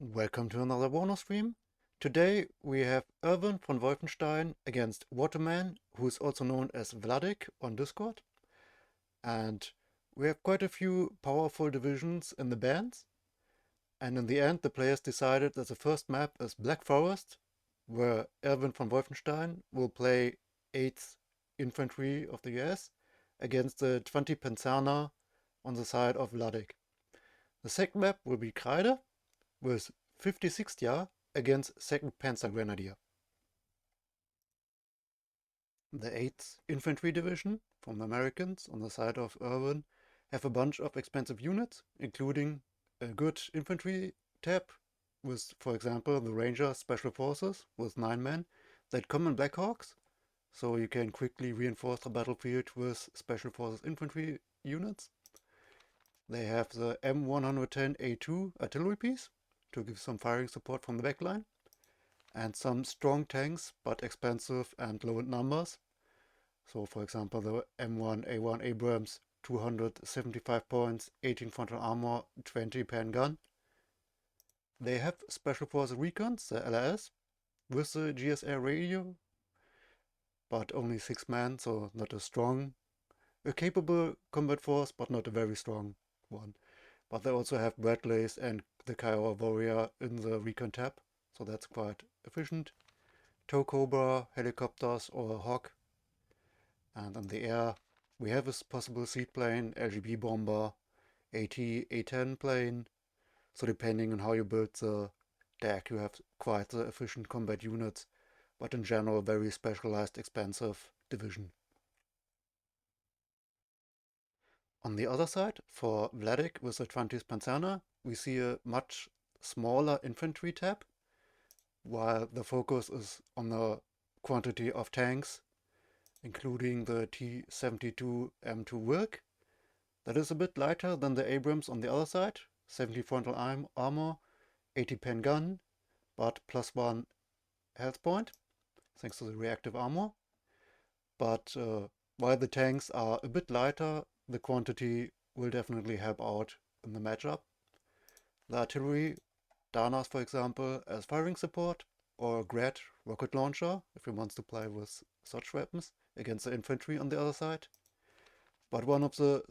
Welcome to another Warno stream. Today we have Erwin von Wolfenstein against Waterman, who is also known as Vladik on Discord. And we have quite a few powerful divisions in the bands. And in the end, the players decided that the first map is Black Forest, where Erwin von Wolfenstein will play 8th Infantry of the US against the 20 Pancerna on the side of Vladik. The second map will be Kreide, with 56th Jahr against 2nd Panzergrenadier. The 8th Infantry Division from the Americans on the side of Erwin have a bunch of expensive units, including a good infantry tab with, for example, the Ranger Special Forces with 9 men that come in Blackhawks, so you can quickly reinforce the battlefield with Special Forces infantry units. They have the M110A2 artillery piece to give some firing support from the backline, and some strong tanks, but expensive and low in numbers. So, for example, the M1A1 Abrams, 275 points, 18 frontal armor, 20 pan gun. They have Special Forces Recons, the LRS, with the GSR radio, but only 6 men, so not a strong, a capable combat force, but not a very strong one. But they also have Bradleys and the Kiowa Warrior in the Recon tab, so that's quite efficient. Tow Cobra, helicopters, or Hawk. And in the air, we have a possible seaplane, LGB bomber, AT, A-10 plane. So depending on how you build the deck, you have quite the efficient combat units, but in general, very specialized, expensive division. On the other side, for Vladik with the 20th Pancerna, we see a much smaller infantry tab, while the focus is on the quantity of tanks, including the T-72 M2 Wilk. That is a bit lighter than the Abrams on the other side, 70 frontal armor, 80 pen gun, but +1 health point, thanks to the reactive armor. But while the tanks are a bit lighter, the quantity will definitely help out in the matchup. The artillery, Danas for example, as firing support, or Grad rocket launcher if he wants to play with such weapons against the infantry on the other side. But one of the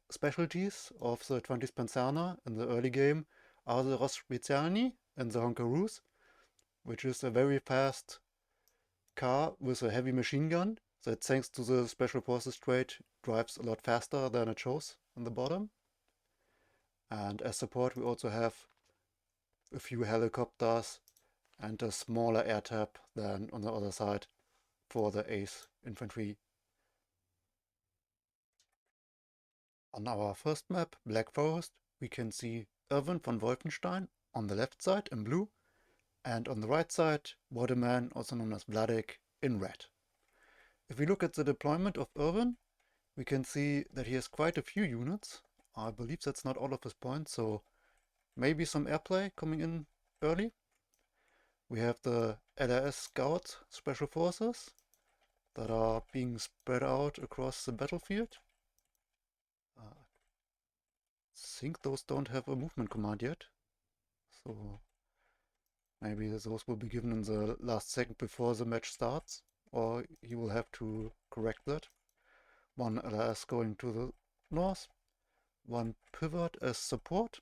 specialties of the 20th Panzerna in the early game are the Rozspecialni and the Honkaroos, which is a very fast car with a heavy machine gun that, thanks to the Special Forces trait, drives a lot faster than it shows on the bottom. And as support, we also have a few helicopters and a smaller air tab than on the other side for the 8th Infantry. On our first map, Black Forest, we can see Erwin von Wolfenstein on the left side in blue, and on the right side, Waterman, also known as Vladik, in red. If we look at the deployment of Erwin, we can see that he has quite a few units. I believe that's not all of his points, so maybe some airplay coming in early. We have the LRS Scout Special Forces that are being spread out across the battlefield. I think those don't have a movement command yet, so maybe those will be given in the last second before the match starts, or he will have to correct that. One LRS going to the north, one pivot as support.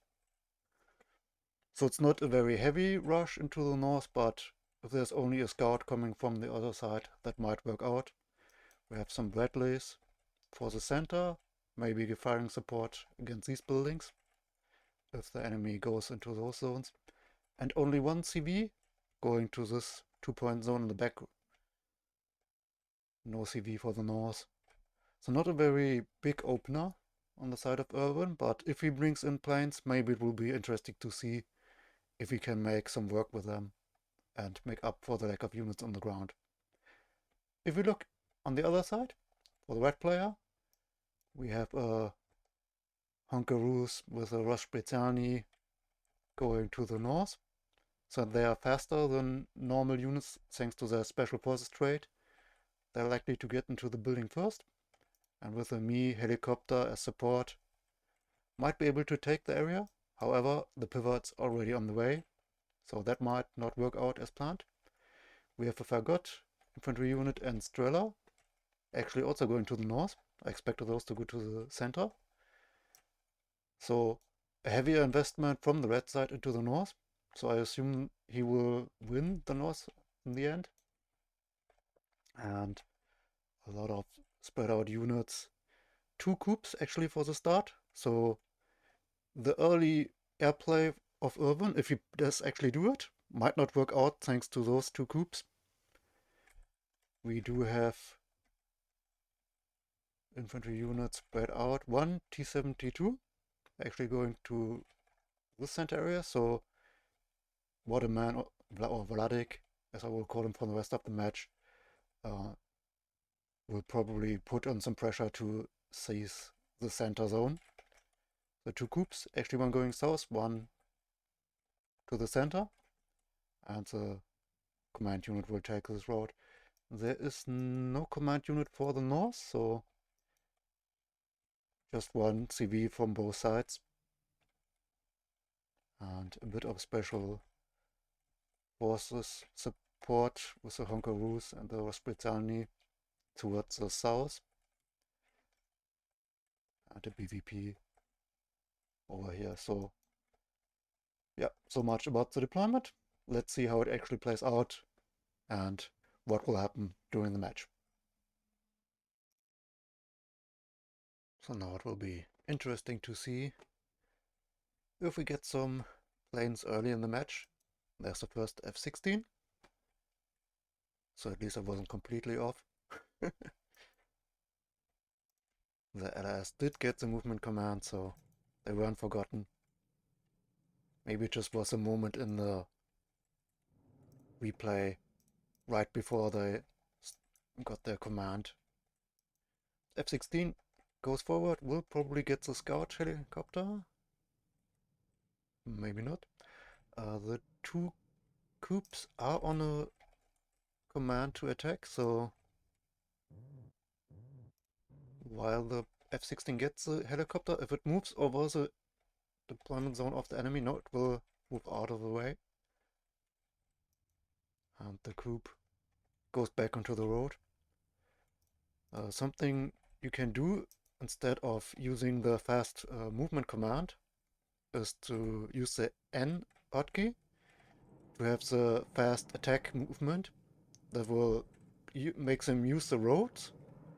So it's not a very heavy rush into the north, but if there's only a scout coming from the other side, that might work out. We have some Bradleys for the center, maybe give firing support against these buildings if the enemy goes into those zones. And only one CV going to this 2-point zone in the back. No CV for the north. So not a very big opener on the side of Erwin, but if he brings in planes, maybe it will be interesting to see if we can make some work with them and make up for the lack of units on the ground. If we look on the other side, for the red player, we have a Honkaroos with a Rozspecialni going to the north. So they are faster than normal units thanks to their Special Forces trait. They're likely to get into the building first, and with a Me helicopter as support, might be able to take the area. However, the pivot's already on the way, so that might not work out as planned. We have a Fagot infantry unit and Strela, actually also going to the north. I expected those to go to the center. So a heavier investment from the red side into the north. So I assume he will win the north in the end. And a lot of spread out units. 2 coups actually for the start. So the early airplay of Erwin, if he does actually do it, might not work out thanks to those 2 coups. We do have infantry units spread out. 1 T-72 actually going to this center area. So what a man, or Vladik, as I will call him for the rest of the match, will probably put on some pressure to seize the center zone. The 2 coups, actually one going south, one to the center, and the command unit will take this road. There is no command unit for the north, so just one CV from both sides. And a bit of special forces support with the Honkaroos and the Spezialny towards the south. And the BVP over here. So yeah, so much about the deployment. Let's see how it actually plays out and what will happen during the match. So now it will be interesting to see if we get some planes early in the match. There's the first F-16. So at least I wasn't completely off. The LRS did get the movement command, so they weren't forgotten. Maybe it just was a moment in the replay right before they got their command. F-16 goes forward, will probably get the scout helicopter. Maybe not. The 2 coups are on a command to attack, so while the F-16 gets the helicopter, if it moves over the deployment zone of the enemy, no, it will move out of the way. And the coup goes back onto the road. Something you can do instead of using the fast movement command is to use the N hotkey to have the fast attack movement that will make them use the roads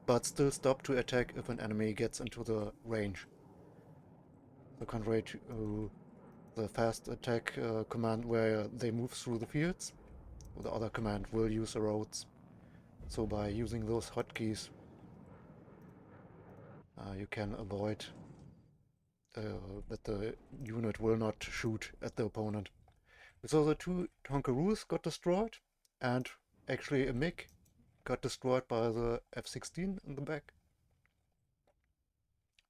but still stop to attack if an enemy gets into the range. So contrary to the fast attack command where they move through the fields, the other command will use the roads. So by using those hotkeys, you can avoid that the unit will not shoot at the opponent. So the 2 Honkaroos got destroyed, and actually a MiG got destroyed by the F-16 in the back.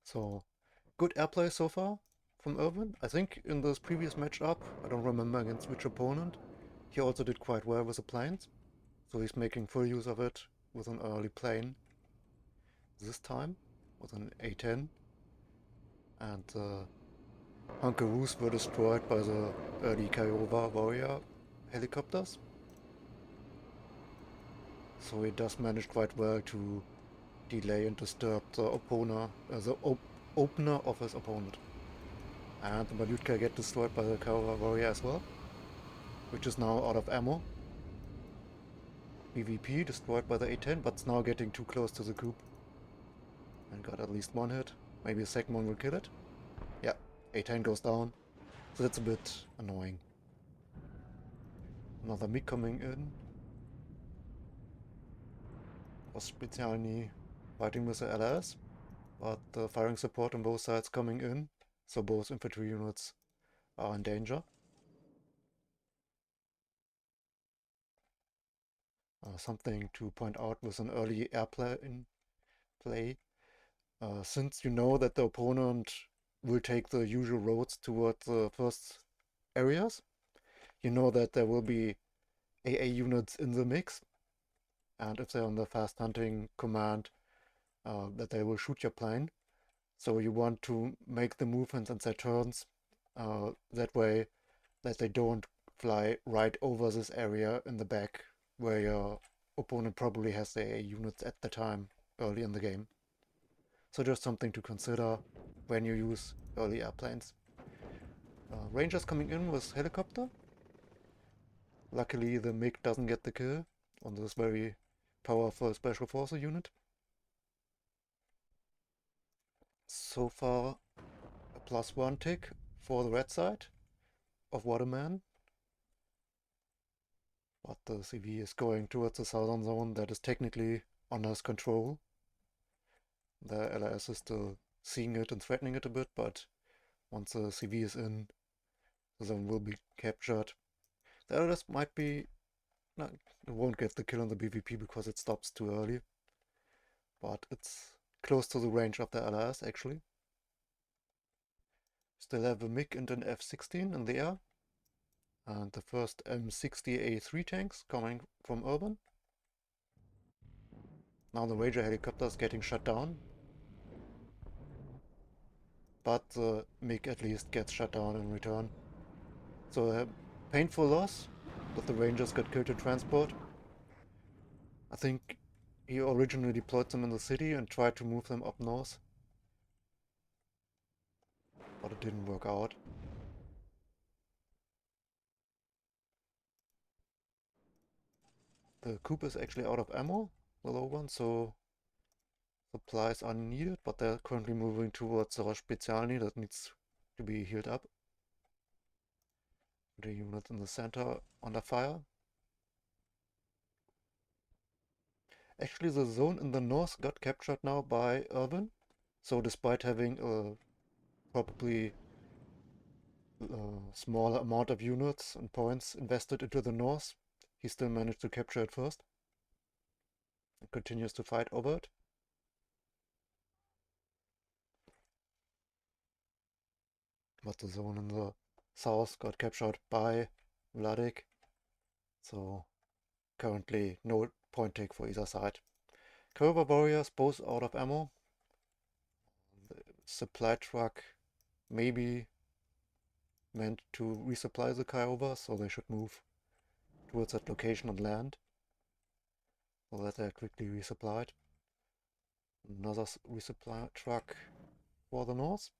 So good airplay so far from Erwin. I think in this previous matchup, I don't remember against which opponent, he also did quite well with the planes. So he's making full use of it with an early plane this time with an A-10. And the Honkaroos were destroyed by the early Kiowa Warrior helicopters. So he does manage quite well to delay and disturb the opener of his opponent. And the Malutka get destroyed by the Kiowa Warrior as well, which is now out of ammo. BVP destroyed by the A-10, but it's now getting too close to the coup. And got at least one hit. Maybe a second one will kill it. Yeah, A-10 goes down. So that's a bit annoying. Another MiG coming in. Was Spezialny fighting with the LRS, but the firing support on both sides coming in, so both infantry units are in danger. Something to point out with an early airplay in play. Since you know that the opponent will take the usual roads towards the first areas, you know that there will be AA units in the mix, and if they're on the fast hunting command, that they will shoot your plane. So you want to make the movements and their turns that way that they don't fly right over this area in the back where your opponent probably has their units at the time early in the game. So just something to consider when you use early airplanes. Rangers coming in with helicopter. Luckily the MiG doesn't get the kill on this very powerful Special Forces unit. So far a +1 tick for the red side of Waterman. But the CV is going towards the southern zone that is technically under his control. The LRS is still seeing it and threatening it a bit, but once the CV is in, the zone will be captured. The LRS might be... no, it won't get the kill on the BVP because it stops too early. But it's close to the range of the LRS actually. Still have a MiG and an F-16 in the air. And the first M60A3 tanks coming from Erwin. Now the Ranger helicopter is getting shut down. But the MiG at least gets shut down in return. So a painful loss that the Rangers got killed in transport. I think he originally deployed them in the city and tried to move them up north. But it didn't work out. The Coupe is actually out of ammo, the low one, so supplies are needed, but they're currently moving towards the Spezialny that needs to be healed up. The unit in the center under fire. Actually, the zone in the north got captured now by Erwin. So despite having a probably smaller amount of units and points invested into the north, he still managed to capture it first. And continues to fight over it. But the zone in the south got captured by Vladik. So currently no point take for either side. Cobra warriors both out of ammo. The supply truck maybe meant to resupply the Kiowa, so they should move towards that location and land. So that they're quickly resupplied. Another resupply truck for the north,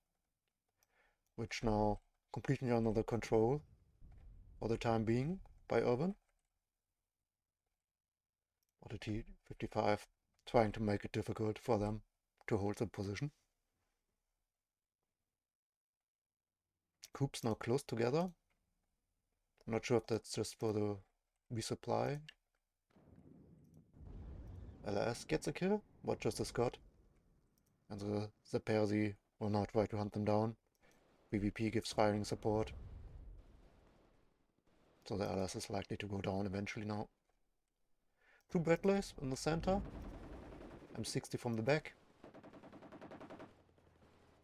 which now completely under the control for the time being by Erwin. But the T-55 trying to make it difficult for them to hold the position. Coupes now close together. I'm not sure if that's just for the resupply. LS gets a kill, but just a Scott. And the Percy will now try to hunt them down. BVP gives firing support. So the LS is likely to go down eventually now. Two Bradleys in the center. M60 from the back.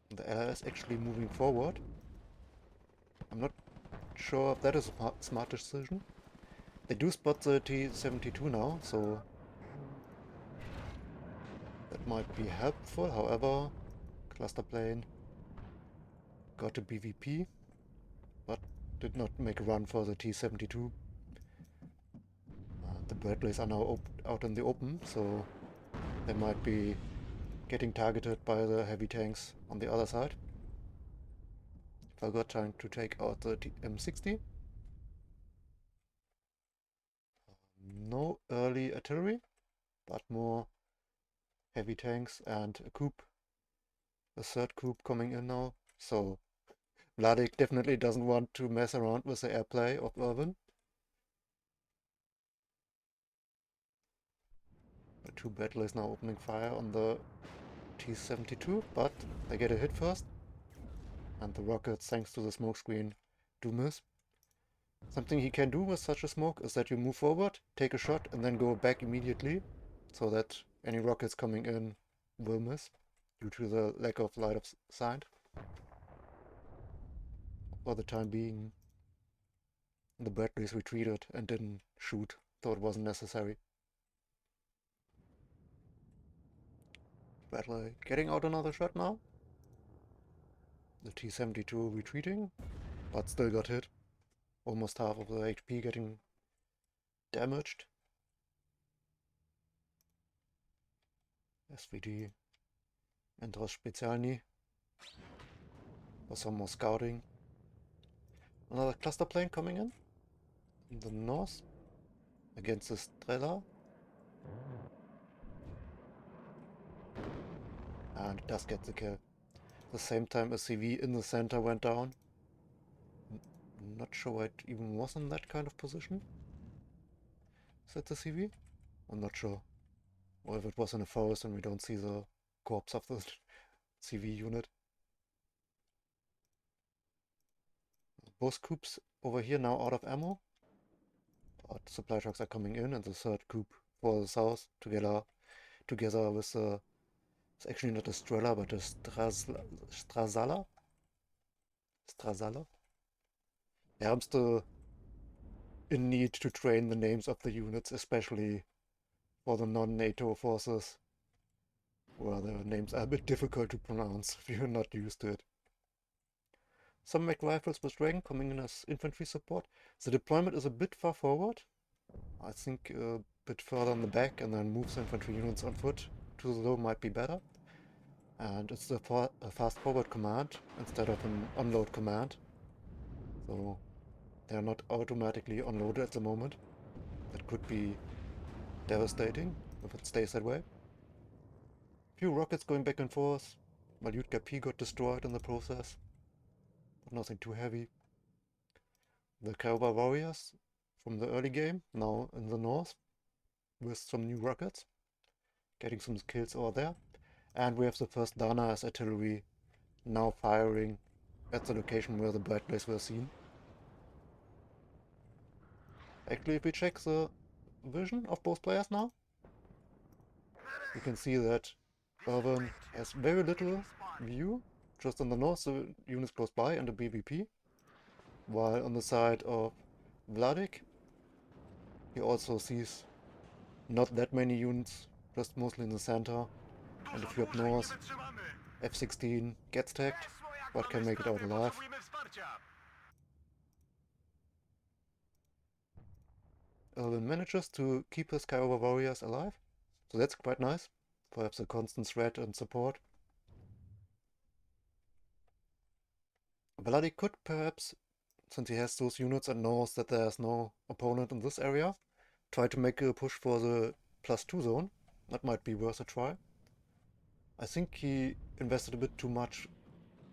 And the LS actually moving forward. I'm not sure if that is a smart decision. They do spot the T-72 now, so that might be helpful. However, cluster plane got a BVP, but did not make a run for the T-72. The Bradleys are now out in the open, so they might be getting targeted by the heavy tanks on the other side. Forgot trying to take out the M60. No early artillery, but more heavy tanks and a Coupe. A third Coupe coming in now, so Vladik definitely doesn't want to mess around with the airplay of Erwin. The two battlers now opening fire on the T-72, but they get a hit first. And the rockets, thanks to the smoke screen, do miss. Something he can do with such a smoke is that you move forward, take a shot, and then go back immediately, so that any rockets coming in will miss, due to the lack of line of sight. For the time being, the Bradleys retreated and didn't shoot, though it wasn't necessary. Bradley getting out another shot now. The T-72 retreating, but still got hit. almost half of the HP getting damaged. SVD Endros Spezialny for some more scouting. Another cluster plane coming in the north against the Strela. And it does get the kill. At the same time, a CV in the center went down. Not sure why it even was in that kind of position. Is that the CV? I'm not sure. Or if it was in a forest and we don't see the corpse of the CV unit. Both coups over here now out of ammo. But supply trucks are coming in, and the third coup for the south together with the... It's actually not a Strela, but a Strazala? Strazala? Yeah, I'm still in need to train the names of the units, especially for the non-NATO forces, where the names are a bit difficult to pronounce if you're not used to it. Some mech rifles with Dragon coming in as infantry support. The deployment is a bit far forward. I think a bit further on the back, and then moves infantry units on foot to the low might be better. And it's a fast forward command instead of an unload command. So they are not automatically unloaded at the moment. That could be devastating if it stays that way. Few rockets going back and forth. Malyutka P got destroyed in the process, but nothing too heavy. The Kiowa warriors from the early game, now in the north, with some new rockets, getting some kills over there. And we have the first Dana as artillery now firing at the location where the bright blaze were seen. Actually, if we check the vision of both players now, you can see that Erwin has very little view. Just on the north, the units close by and a BVP. While on the side of Vladik, he also sees not that many units, just mostly in the center. And if you're up north, F-16 gets tagged, but can make it out alive. Erwin manages to keep his Kiowa warriors alive, so that's quite nice. Perhaps a constant threat and support. Vladik could perhaps, since he has those units and knows that there's no opponent in this area, try to make a push for the +2 zone. That might be worth a try. I think he invested a bit too much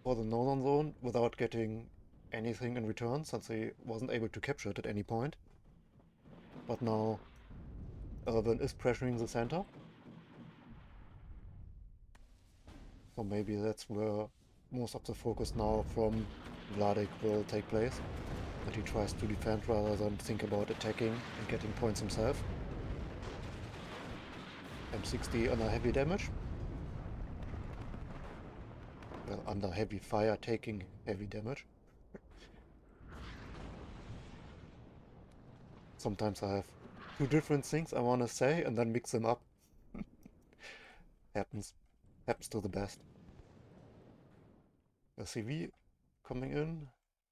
for the northern zone without getting anything in return, since he wasn't able to capture it at any point. But now Erwin is pressuring the center. So maybe that's where most of the focus now from Vladik will take place. That he tries to defend rather than think about attacking and getting points himself. M60 under heavy damage. Well, under heavy fire, taking heavy damage. Sometimes I have two different things I want to say and then mix them up. Happens to the best. A CV coming in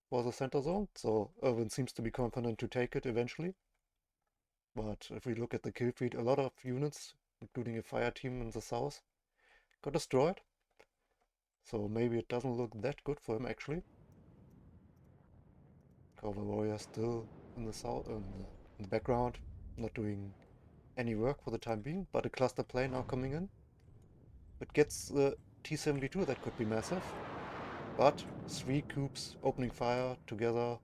for the center zone, so Erwin seems to be confident to take it eventually. But if we look at the kill feed, a lot of units, including a fire team in the south, got destroyed. So maybe it doesn't look that good for him actually. Kiowa warrior still in the south, in the background, not doing any work for the time being, but a cluster plane now coming in. It gets the T-72, that could be massive. But 3 coups opening fire together,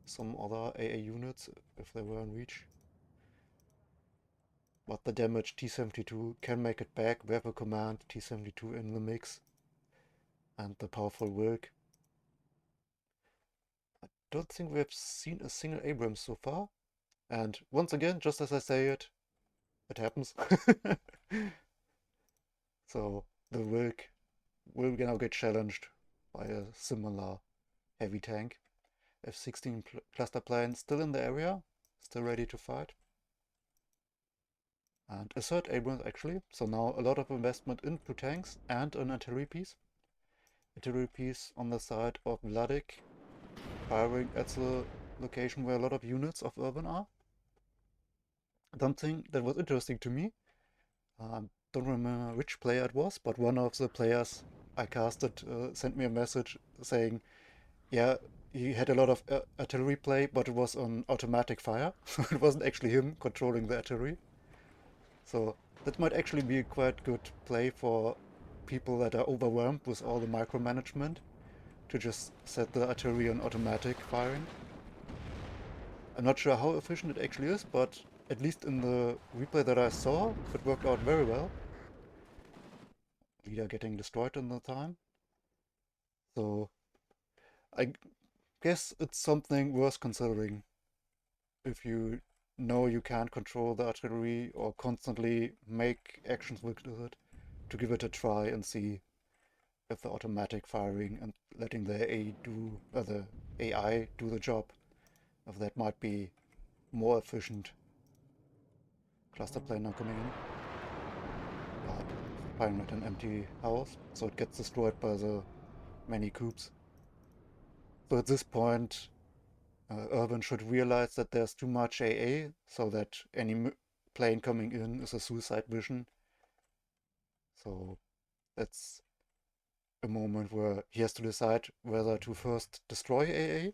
some other AA units if they were in reach. But the damaged T-72 can make it back. We have a command T-72 in the mix. And the powerful Wilk. I don't think we have seen a single Abrams so far. And once again, just as I say it, it happens. So the Wilk will now get challenged by a similar heavy tank. F-16 cluster plane still in the area, still ready to fight. And a third Abrams actually, so now a lot of investment into tanks and an artillery piece. Artillery piece on the side of Vladik, firing at the location where a lot of units of Erwin are. Something that was interesting to me, don't remember which player it was, but one of the players I casted sent me a message saying, yeah, he had a lot of artillery play, but it was on automatic fire, so it wasn't actually him controlling the artillery. So that might actually be a quite good play for people that are overwhelmed with all the micromanagement, to just set the artillery on automatic firing. I'm not sure how efficient it actually is, but at least in the replay that I saw, it worked out very well. Leader getting destroyed in the time. So I guess it's something worth considering if you know you can't control the artillery or constantly make actions with it, to give it a try and see if the automatic firing and letting the AI do the job, if that might be more efficient. Cluster plane now coming in, but firing at an empty house, so it gets destroyed by the many coops. So at this point, Erwin should realize that there's too much AA, so that any plane coming in is a suicide mission. So that's a moment where he has to decide whether to first destroy AA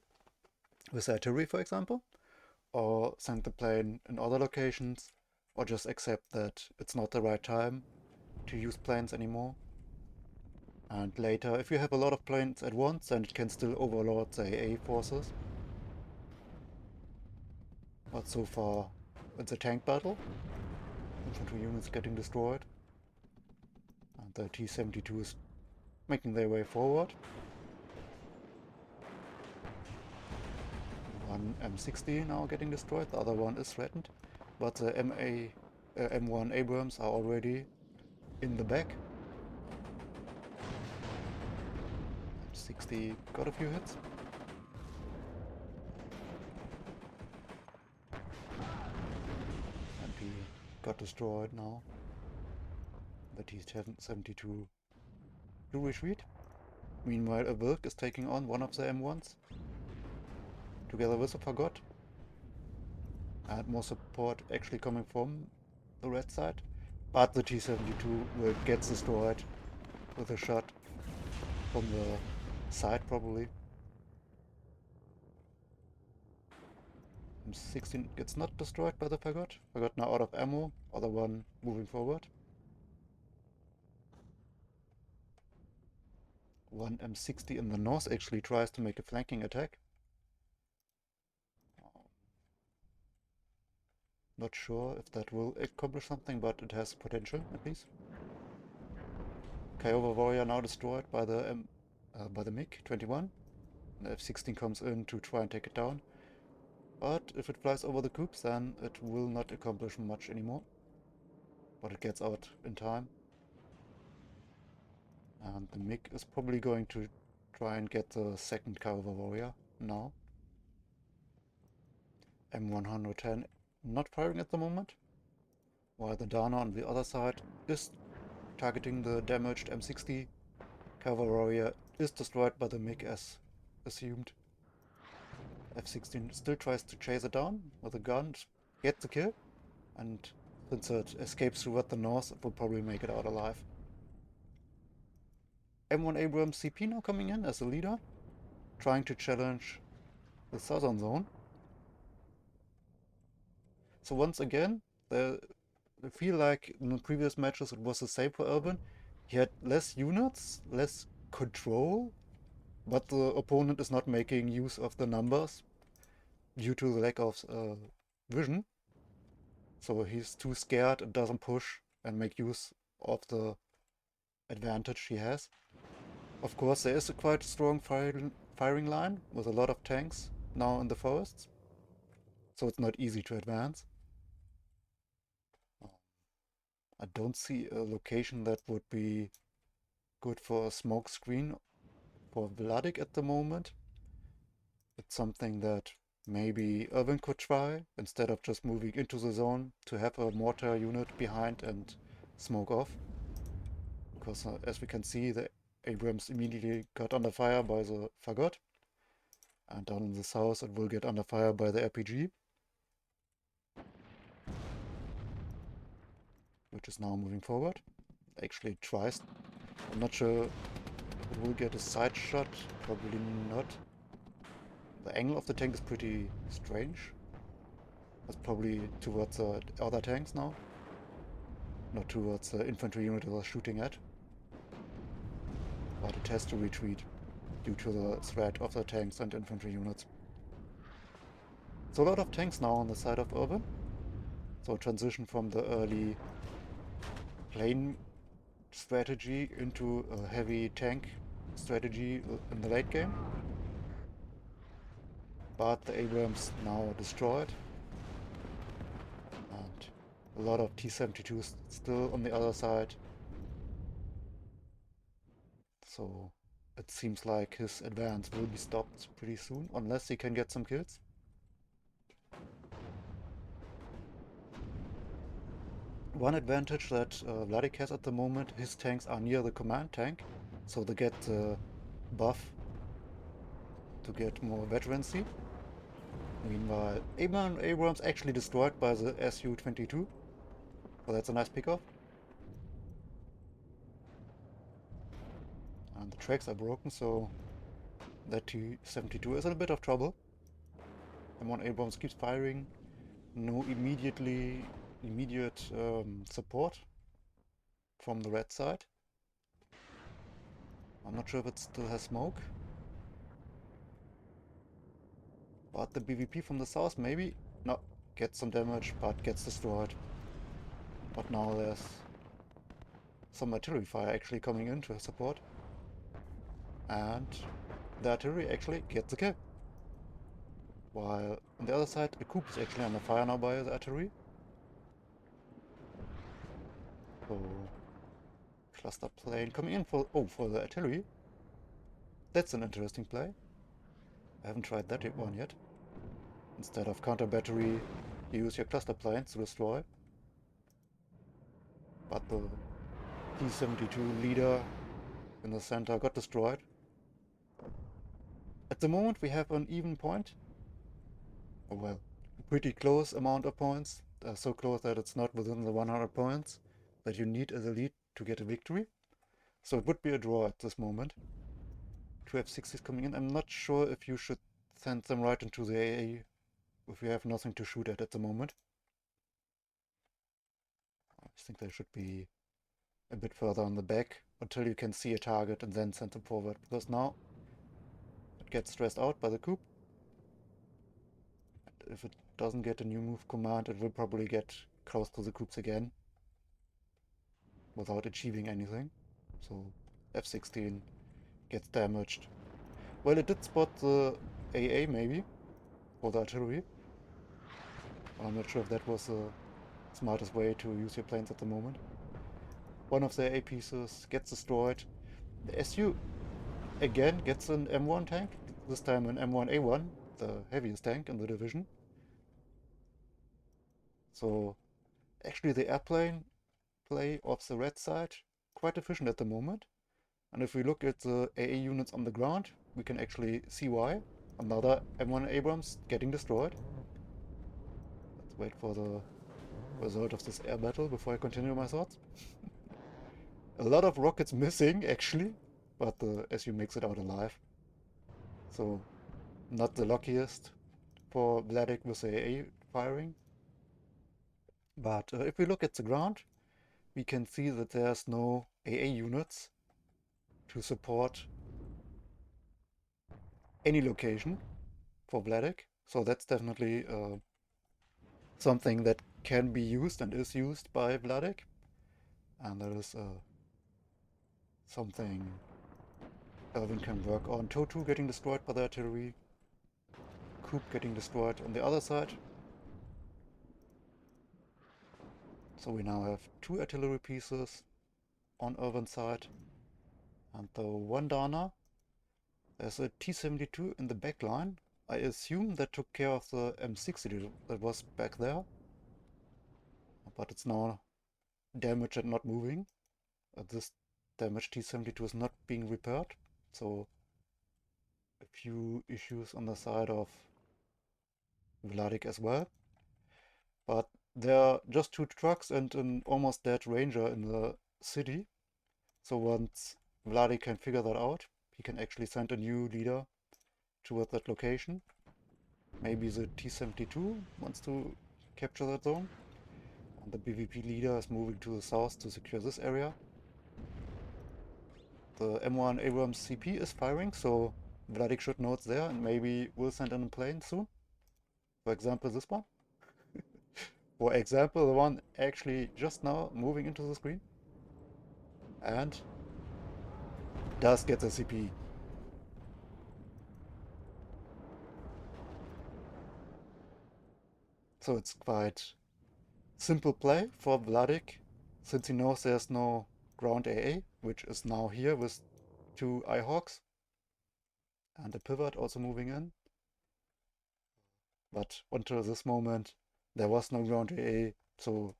with artillery, for example, or send the plane in other locations, or just accept that it's not the right time to use planes anymore. And later, if you have a lot of planes at once, then it can still overload the AA forces. But so far, it's a tank battle. Infantry units getting destroyed. And the T-72 is making their way forward. One M60 now getting destroyed, the other one is threatened. But the M1 Abrams are already in the back. M60 got a few hits. MP got destroyed now. The T-72 to retreat. Meanwhile, a Wilk is taking on one of the M1s, together with a Fagot. And more support actually coming from the red side. But the T-72 will get destroyed with a shot from the side, probably. M16 gets not destroyed by the Fagot. Fagot now out of ammo, other one moving forward. One M60 in the north actually tries to make a flanking attack. Not sure if that will accomplish something, but it has potential at least. Kiowa Warrior now destroyed by the MiG-21. The F-16 comes in to try and take it down. But if it flies over the coops, then it will not accomplish much anymore. But it gets out in time. And the MiG is probably going to try and get the second Kiowa Warrior now. M110 not firing at the moment, while the Dana on the other side is targeting the damaged M60. Kiowa Warrior is destroyed by the MiG as assumed. F-16 still tries to chase it down with a gun, gets the kill, and since it escapes through the north, it will probably make it out alive. M1 Abrams CP now coming in as the leader, trying to challenge the southern zone. So once again, I feel like in the previous matches it was the same for Erwin. He had less units, less control, but the opponent is not making use of the numbers due to the lack of vision. So he's too scared and doesn't push and make use of the advantage he has. Of course, there is a quite strong firing line with a lot of tanks now in the forests, so it's not easy to advance. I don't see a location that would be good for a smoke screen for vladik at the moment. It's something that maybe Erwin could try, instead of just moving into the zone, to have a mortar unit behind and smoke off. Because as we can see, the Abrams immediately got under fire by the Fagot. And down in this house it will get under fire by the RPG, which is now moving forward. Actually it tries. I'm not sure it will get a side shot, probably not. The angle of the tank is pretty strange. It's probably towards the other tanks now, not towards the infantry unit it was shooting at. But it has to retreat due to the threat of the tanks and infantry units. So a lot of tanks now on the side of Erwin. So transition from the early plane strategy into a heavy tank strategy in the late game. But the Abrams now destroyed. And a lot of T-72s still on the other side. So it seems like his advance will be stopped pretty soon, unless he can get some kills. One advantage that Vladik has at the moment, his tanks are near the command tank, so they get the buff to get more veterancy. Meanwhile, Abrams actually destroyed by the Su-22, so that's a nice pickup. And the tracks are broken, so that T-72 is in a bit of trouble. M1 Abrams keeps firing, no immediate support from the red side. I'm not sure if it still has smoke. But the BVP from the south maybe no, gets some damage but gets destroyed. But now there's some artillery fire actually coming in to support. And the artillery actually gets the kill. While on the other side the coup is actually under fire now by the artillery. So cluster plane coming in for the artillery. That's an interesting play. I haven't tried that one yet. Instead of counter battery, you use your cluster planes to destroy. But the T-72 leader in the center got destroyed. At the moment we have an even point. Oh, well, a pretty close amount of points. So close that it's not within the 100 points that you need as a lead to get a victory. So it would be a draw at this moment. Two F-60s coming in. I'm not sure if you should send them right into the AA if you have nothing to shoot at the moment. I think they should be a bit further on the back until you can see a target and then send them forward, because now it gets stressed out by the coup. And if it doesn't get a new move command, it will probably get close to the coups again without achieving anything. So F-16 gets damaged. Well, it did spot the AA maybe, or the artillery. I'm not sure if that was the smartest way to use your planes at the moment. One of the AA pieces gets destroyed. The SU again gets an M1 tank, this time an M1A1, the heaviest tank in the division. So actually the airplane play of the red side quite efficient at the moment. And if we look at the AA units on the ground, we can actually see why. Another M1 Abrams getting destroyed. Let's wait for the result of this air battle before I continue my thoughts. A lot of rockets missing actually, but the SU makes it out alive. So not the luckiest for Vladik with the AA firing. But if we look at the ground, we can see that there's no AA units to support any location for Vladik. So that's definitely something that can be used and is used by Vladik. And that is something Erwin can work on. Totu getting destroyed by the artillery. Coup getting destroyed on the other side. So we now have two artillery pieces on Erwin's side. And the one Dana, there's a T-72 in the back line. I assume that took care of the M60 that was back there. But it's now damaged and not moving. This damaged T-72 is not being repaired. So a few issues on the side of Vladik as well. But there are just 2 trucks and an almost dead ranger in the city. So once Vladik can figure that out, he can actually send a new leader toward that location. Maybe the T-72 wants to capture that zone. And the BVP leader is moving to the south to secure this area. The M1 Abrams CP is firing, so Vladik should know it's there and maybe will send in a plane soon. For example, this one. For example, the one actually just now moving into the screen. And does get the CP. So it's quite simple play for Vladik, since he knows there's no ground AA, which is now here with 2 Eyehawks. And a pivot also moving in. But until this moment, there was no ground AA, so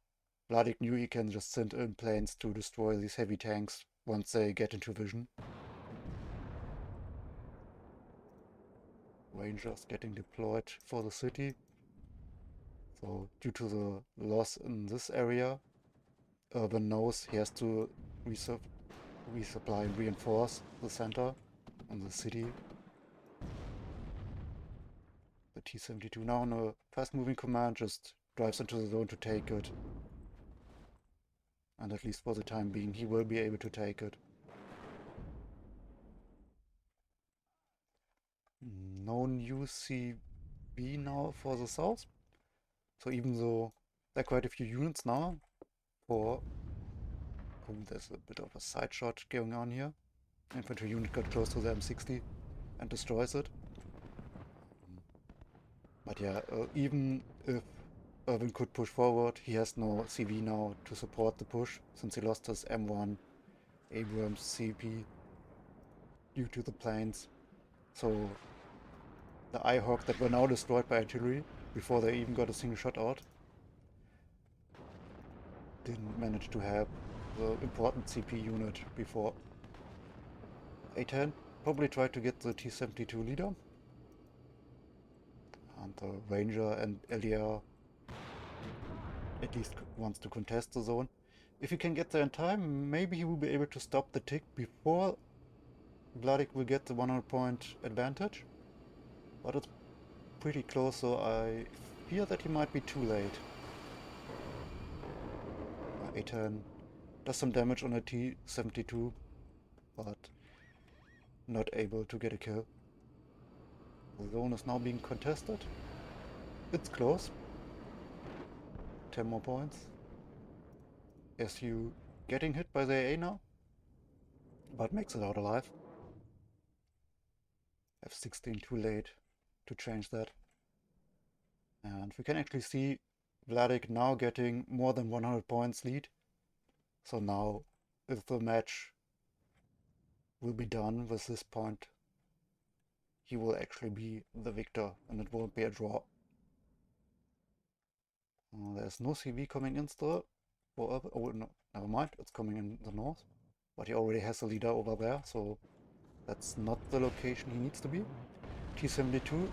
Vladik knew he can just send in planes to destroy these heavy tanks once they get into vision. Rangers getting deployed for the city. So due to the loss in this area, Erwin knows he has to resupply and reinforce the center and the city. The T-72 now on a fast-moving command just drives into the zone to take it. And at least for the time being, he will be able to take it. No new CV now for the south. So even though there are quite a few units now for... Oh, there's a bit of a side shot going on here. Infantry unit got close to the M60 and destroys it. But yeah, even if Erwin could push forward, he has no CV now to support the push, since he lost his M1 Abrams CP due to the planes. So the Eyehawk that were now destroyed by artillery before they even got a single shot out didn't manage to have the important CP unit before. A10 probably tried to get the T-72 leader. And the Ranger and LDR at least wants to contest the zone. If he can get there in time, maybe he will be able to stop the tick before Vladik will get the 100-point advantage. But it's pretty close, so I fear that he might be too late. A10 does some damage on a T-72, but not able to get a kill. The zone is now being contested. It's close. 10 more points. SU getting hit by the AA now, but makes it out alive. F16 too late to change that. And we can actually see Vladik now getting more than 100 points lead. So now, if the match will be done with this point, he will actually be the victor and it won't be a draw. There's no CV coming in still. Oh no, never mind, it's coming in the north. But he already has a leader over there, so that's not the location he needs to be. T-72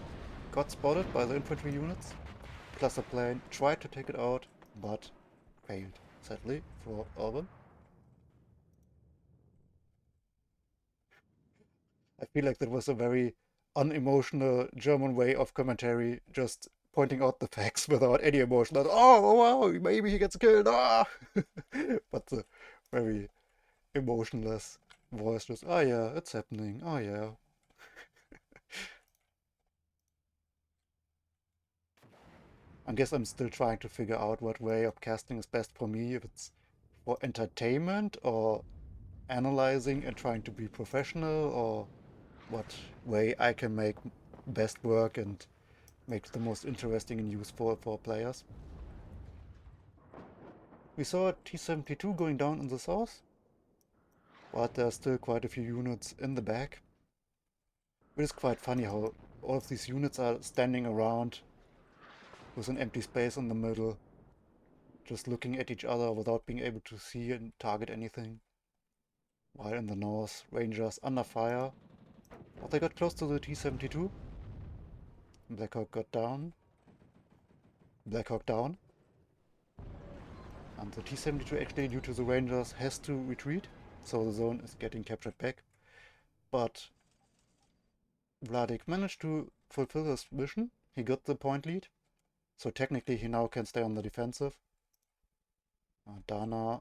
got spotted by the infantry units. Cluster plane tried to take it out, but failed, sadly, for Erwin. I feel like that was a very unemotional German way of commentary, just pointing out the facts without any emotion. Like, oh wow, maybe he gets killed, ah! But the very emotionless voice just, oh yeah, it's happening, oh yeah. I guess I'm still trying to figure out what way of casting is best for me, if it's for entertainment or analyzing and trying to be professional, or what way I can make best work and make the most interesting and useful for players. We saw a T-72 going down in the south, but there are still quite a few units in the back. It is quite funny how all of these units are standing around with an empty space in the middle, just looking at each other without being able to see and target anything. While in the north, Rangers under fire, But they got close to the T-72. Blackhawk got down. Blackhawk down. And the T-72 actually, due to the Rangers, has to retreat. So the zone is getting captured back. But Vladik managed to fulfill his mission. He got the point lead. So technically he now can stay on the defensive. Dana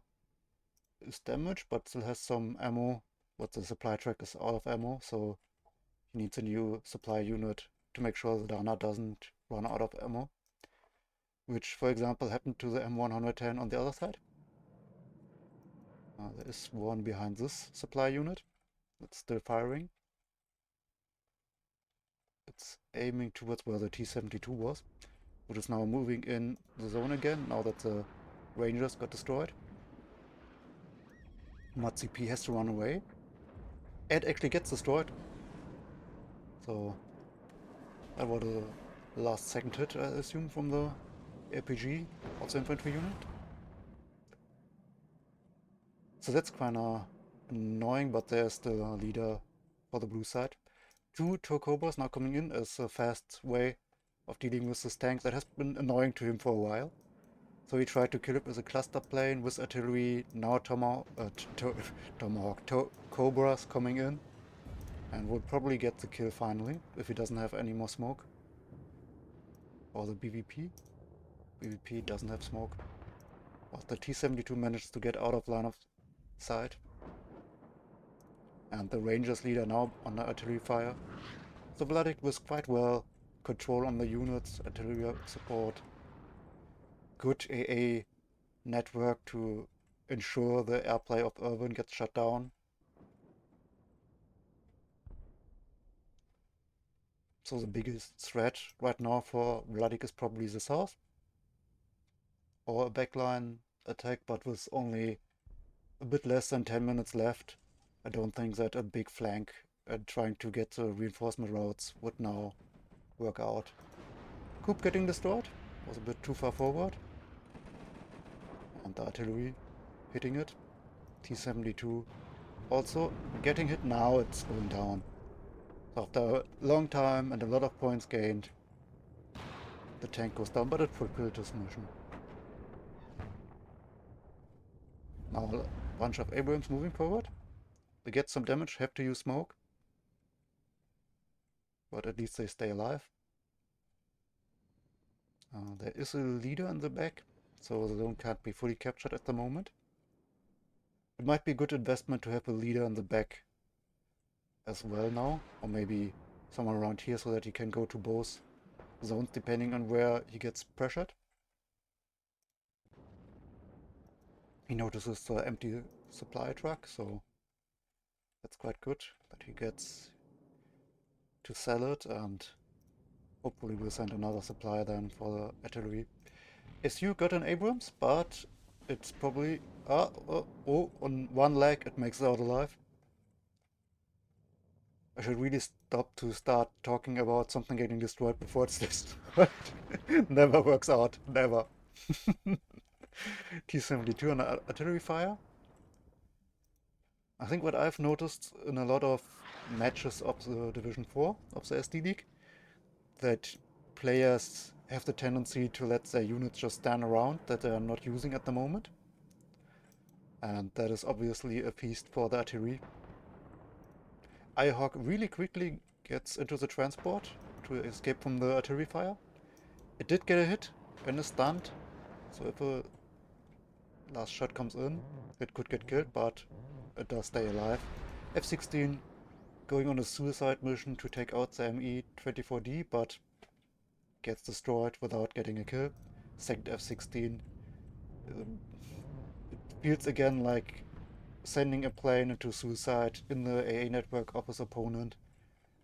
is damaged, but still has some ammo. But the supply track is out of ammo, so he needs a new supply unit to make sure the Dana doesn't run out of ammo. Which, for example, happened to the M110 on the other side. There is one behind this supply unit. It's still firing. It's aiming towards where the T-72 was, which is now moving in the zone again, now that the Rangers got destroyed. MUD-CP has to run away. Ed actually gets destroyed. So that was the last second hit, I assume, from the RPG, also infantry unit. So that's kinda annoying, but there's still a leader for the blue side. 2 Cobras now coming in as a fast way of dealing with this tank that has been annoying to him for a while. So he tried to kill it with a cluster plane with artillery, now Tomahawk Cobras coming in, and will probably get the kill finally if he doesn't have any more smoke. Or the BVP. BVP doesn't have smoke. But the T-72 managed to get out of line of sight. And the Rangers leader now under artillery fire. So Vladik was quite well control on the units, artillery support, good AA network to ensure the airplay of Erwin gets shut down. So the biggest threat right now for Vladik is probably the south. Or a backline attack, but with only a bit less than 10 minutes left. I don't think that a big flank trying to get the reinforcement routes would now work out. Coop getting destroyed, was a bit too far forward. And the artillery hitting it. T-72 also getting hit. Now it's going down. So after a long time and a lot of points gained, the tank goes down, but it fulfilled its mission. Now a bunch of Abrams moving forward. They get some damage, have to use smoke. But at least they stay alive. There is a leader in the back, so the zone can't be fully captured at the moment. It might be a good investment to have a leader in the back as well now, or maybe somewhere around here so that he can go to both zones depending on where he gets pressured. He notices the empty supply truck, so that's quite good that he gets to sell it, and hopefully we'll send another supply then for the artillery. SU got an Abrams, but it's probably... on one leg it makes it out alive. I should really start talking about something getting destroyed before it's destroyed. Never works out, never. T-72 on artillery fire. I think what I've noticed in a lot of matches of the Division 4 of the SD League, that players have the tendency to let their units just stand around that they are not using at the moment. And that is obviously a feast for the artillery. Ihawk really quickly gets into the transport to escape from the artillery fire. It did get a hit and is stunned, so if a last shot comes in, it could get killed, but it does stay alive. F-16 going on a suicide mission to take out the ME-24D, but gets destroyed without getting a kill. Second F-16. It feels again like sending a plane into suicide in the AA network of his opponent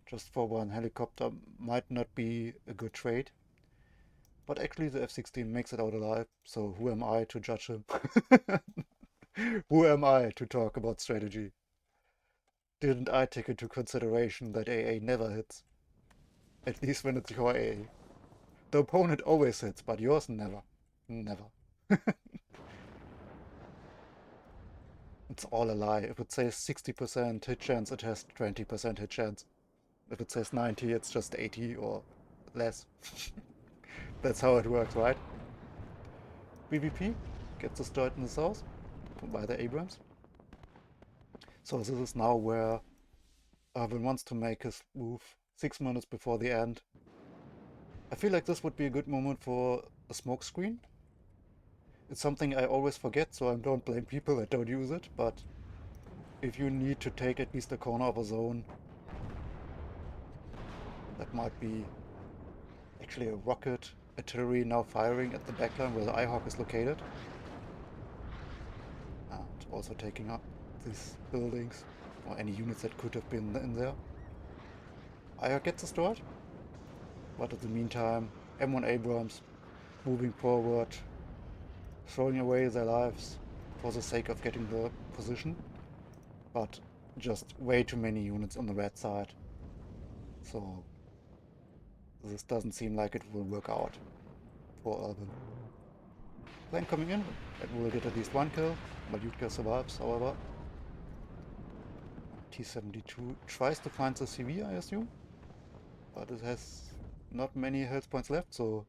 just for one helicopter might not be a good trade. But actually the F-16 makes it out alive, so who am I to judge him? Who am I to talk about strategy? Didn't I take into consideration that AA never hits? At least when it's your AA. The opponent always hits, but yours never. Never. It's all a lie. If it says 60% hit chance, it has 20% hit chance. If it says 90, it's just 80 or less. That's how it works, right? BVP gets destroyed in the south by the Abrams. So this is now where Erwin wants to make his move 6 minutes before the end. I feel like this would be a good moment for a smoke screen. It's something I always forget, so I don't blame people that don't use it, but if you need to take at least a corner of a zone, that might be actually a rocket artillery now firing at the backline where the IHawk is located. And also taking up these buildings, or any units that could have been in there. IHawk gets destroyed, but in the meantime, M1 Abrams moving forward, throwing away their lives for the sake of getting the position, but just way too many units on the red side. So this doesn't seem like it will work out for Erwin. Plane coming in, it will get at least one kill, but Yutka survives, however. T-72 tries to find the CV, I assume, but it has not many health points left, so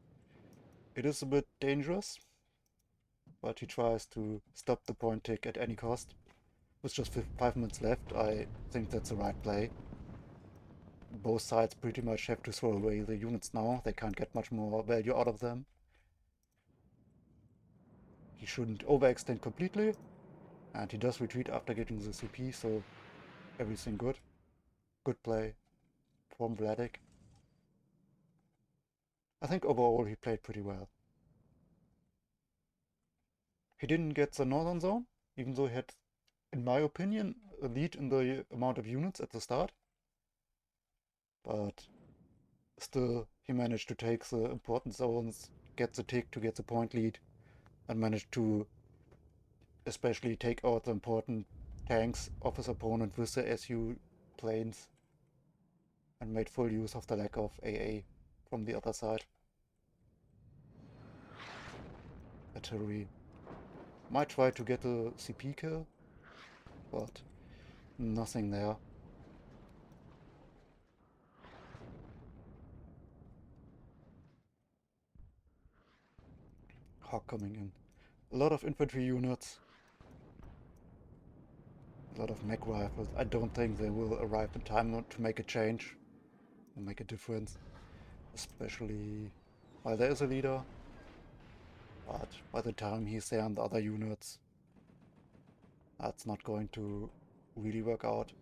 it is a bit dangerous. But he tries to stop the point tick at any cost. With just 5 minutes left, I think that's the right play. Both sides pretty much have to throw away the units now. They can't get much more value out of them. He shouldn't overextend completely, and he does retreat after getting the CP, so everything good. Good play from Vladik. I think overall he played pretty well. He didn't get the northern zone, even though he had, in my opinion, a lead in the amount of units at the start. But still, he managed to take the important zones, get the tick to get the point lead, and managed to especially take out the important tanks of his opponent with the SU planes, and made full use of the lack of AA from the other side. Artillery might try to get a CP kill, but nothing there. Hawk coming in. A lot of infantry units, a lot of mech rifles. I don't think they will arrive in time to make a change and make a difference, especially while there is a leader. But by the time he's there and the other units, that's not going to really work out.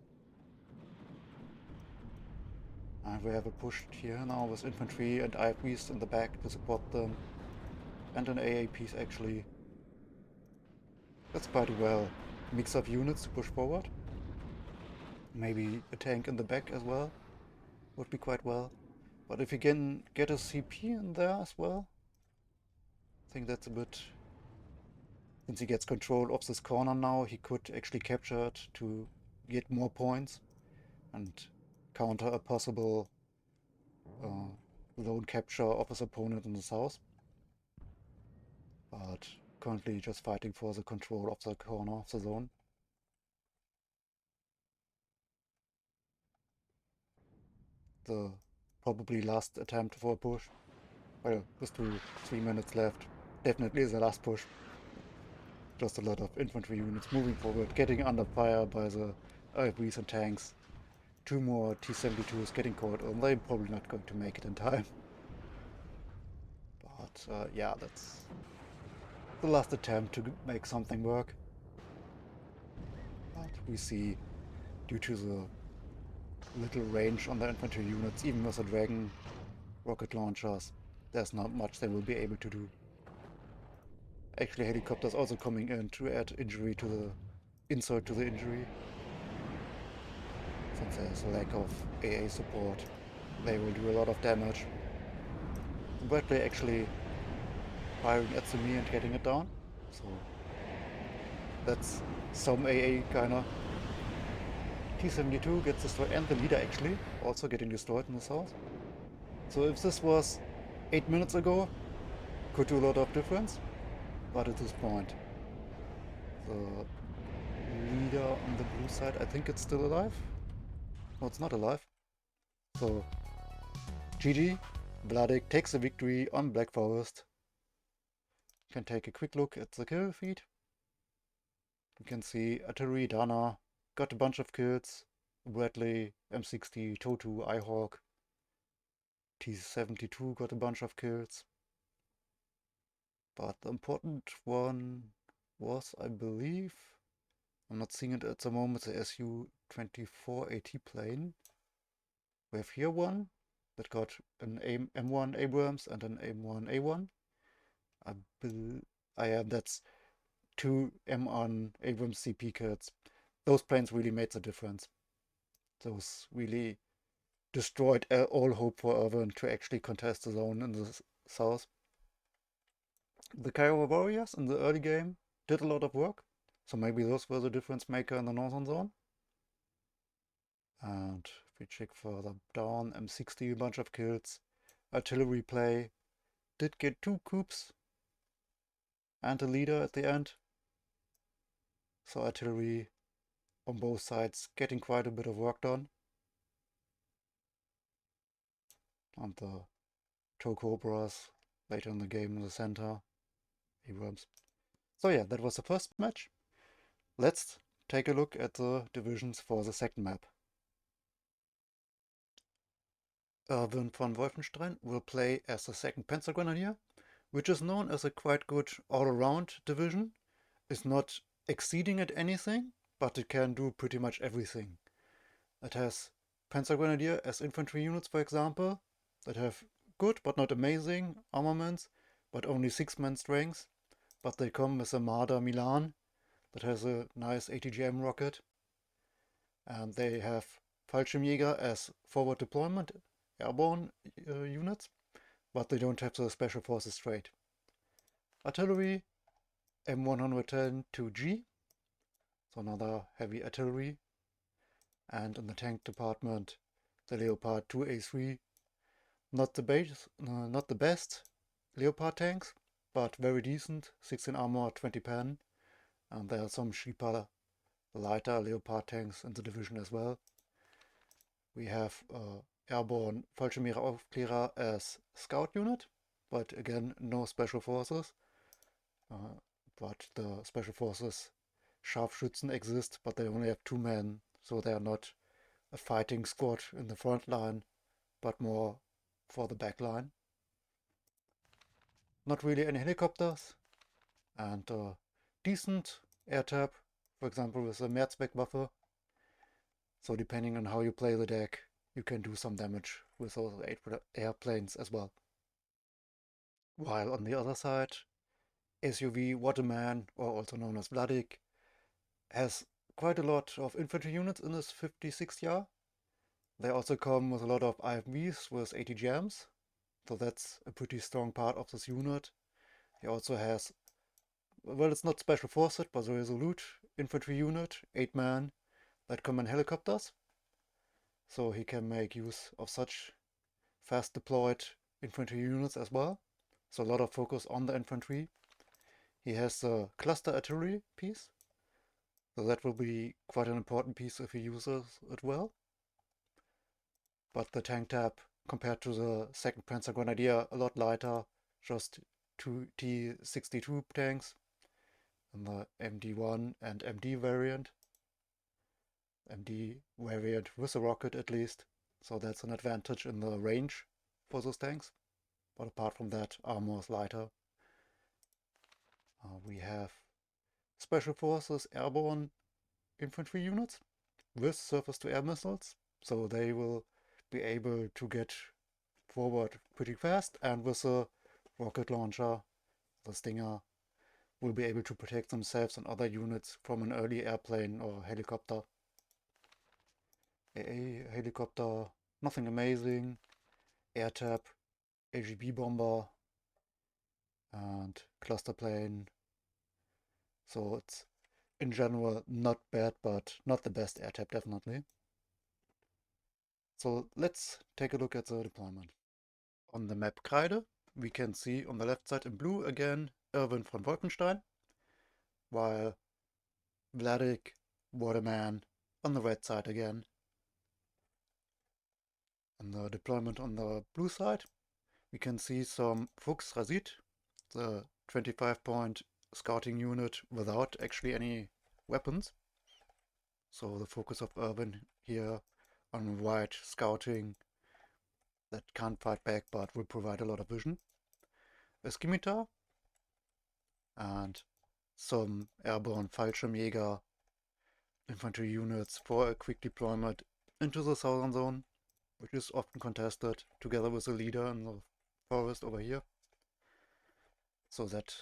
And we have a push here now with infantry and IFVs in the back to support them. And an AA piece actually. That's quite well. Mix of units to push forward. Maybe a tank in the back as well. Would be quite well. But if you can get a CP in there as well, I think that's a bit... Since he gets control of this corner now, he could actually capture it to get more points and counter a possible lone capture of his opponent in the south. But currently just fighting for the control of the corner of the zone. The probably last attempt for a push. Well, with 3 minutes left. Definitely the last push. Just a lot of infantry units moving forward, getting under fire by the IFVs and tanks. 2 more T-72s getting caught on. They're probably not going to make it in time. But yeah, that's the last attempt to make something work. But we see, due to the little range on the infantry units, even with the Dragon rocket launchers, there's not much they will be able to do. Actually, helicopters also coming in to add injury to the insult to the injury. Since there's a lack of AA support, they will do a lot of damage. The Bradley actually firing at the knee and getting it down, so that's some AA kinda. T-72 gets destroyed, and the leader actually also getting destroyed in the south. So if this was 8 minutes ago, could do a lot of difference. But at this point, the leader on the blue side, I think it's still alive. No, it's not alive. So GG, Vladik takes the victory on Black Forest. You can take a quick look at the kill feed. You can see Artillery Dana got a bunch of kills. Bradley, M60, Totu, Ihawk, T72 got a bunch of kills. But the important one was, I believe, I'm not seeing it at the moment, the Su-24AT plane. We have here one that got an M1 Abrams and an M1A1. That's two M1 Abrams CP kits. Those planes really made the difference. Those really destroyed all hope for Erwin to actually contest the zone in the south. The Kiowa Warriors in the early game did a lot of work, so maybe those were the difference maker in the northern zone. And if we check further down, M60 a bunch of kills. Artillery play did get 2 coups and a leader at the end. So artillery on both sides getting quite a bit of work done. And the Toe Cobras later in the game in the center. Abrams. So yeah, that was the first match. Let's take a look at the divisions for the second map. ErwinVonWolfenstein will play as the second Panzergrenadier, which is known as a quite good all-around division. It's not exceeding at anything, but it can do pretty much everything. It has Panzergrenadier as infantry units, for example, that have good but not amazing armaments, but only 6-man strength. But they come with a Marder Milan that has a nice ATGM rocket. And they have Fallschirmjäger as forward deployment airborne units, but they don't have the special forces trait. Artillery, M110 2G, so another heavy artillery. And in the tank department, the Leopard 2A3. Not the best Leopard tanks, but very decent. 16 armor, 20 pen. And there are some cheaper, lighter Leopard tanks in the division as well. We have airborne Fallschirmjäger Aufklärer as scout unit, but again, no special forces. But the special forces Scharfschützen exist, but they only have 2 men, so they are not a fighting squad in the front line, but more for the back line. Not really any helicopters, and decent air tap, for example with the Mehrzweckwaffe. So depending on how you play the deck, you can do some damage with those 8 airplanes as well. While on the other side, SUV Waterman, or also known as Vladik, has quite a lot of infantry units in this 56-yard. They also come with a lot of IFVs with ATGMs, so that's a pretty strong part of this unit. He also has, well, it's not special forces, but the Resolute infantry unit, 8 men, that come in helicopters. So he can make use of such fast deployed infantry units as well. So a lot of focus on the infantry. He has the cluster artillery piece, so that will be quite an important piece if he uses it well. But the tank tab, compared to the second Panzergrenadier, a lot lighter, just 2 T62 tanks in the MD1 and MD variant. MD variant with a rocket at least, so that's an advantage in the range for those tanks. But apart from that, armor is lighter. We have Special Forces airborne infantry units with surface-to-air missiles, so they will be able to get forward pretty fast, and with a rocket launcher, the Stinger, will be able to protect themselves and other units from an early airplane or helicopter. AA helicopter, nothing amazing. Air tap, AGB bomber, and cluster plane. So it's in general not bad, but not the best air tap definitely. So let's take a look at the deployment. On the map Kreide, we can see on the left side in blue again ErwinVonWolfenstein, while Vladik, Waterman on the red side again. In the deployment on the blue side, we can see some Fuchs Rasit, the 25-point scouting unit without actually any weapons. So the focus of Erwin here on wide scouting that can't fight back but will provide a lot of vision. A Scimitar and some airborne Fallschirmjäger infantry units for a quick deployment into the southern zone, which is often contested together with the leader in the forest over here. So that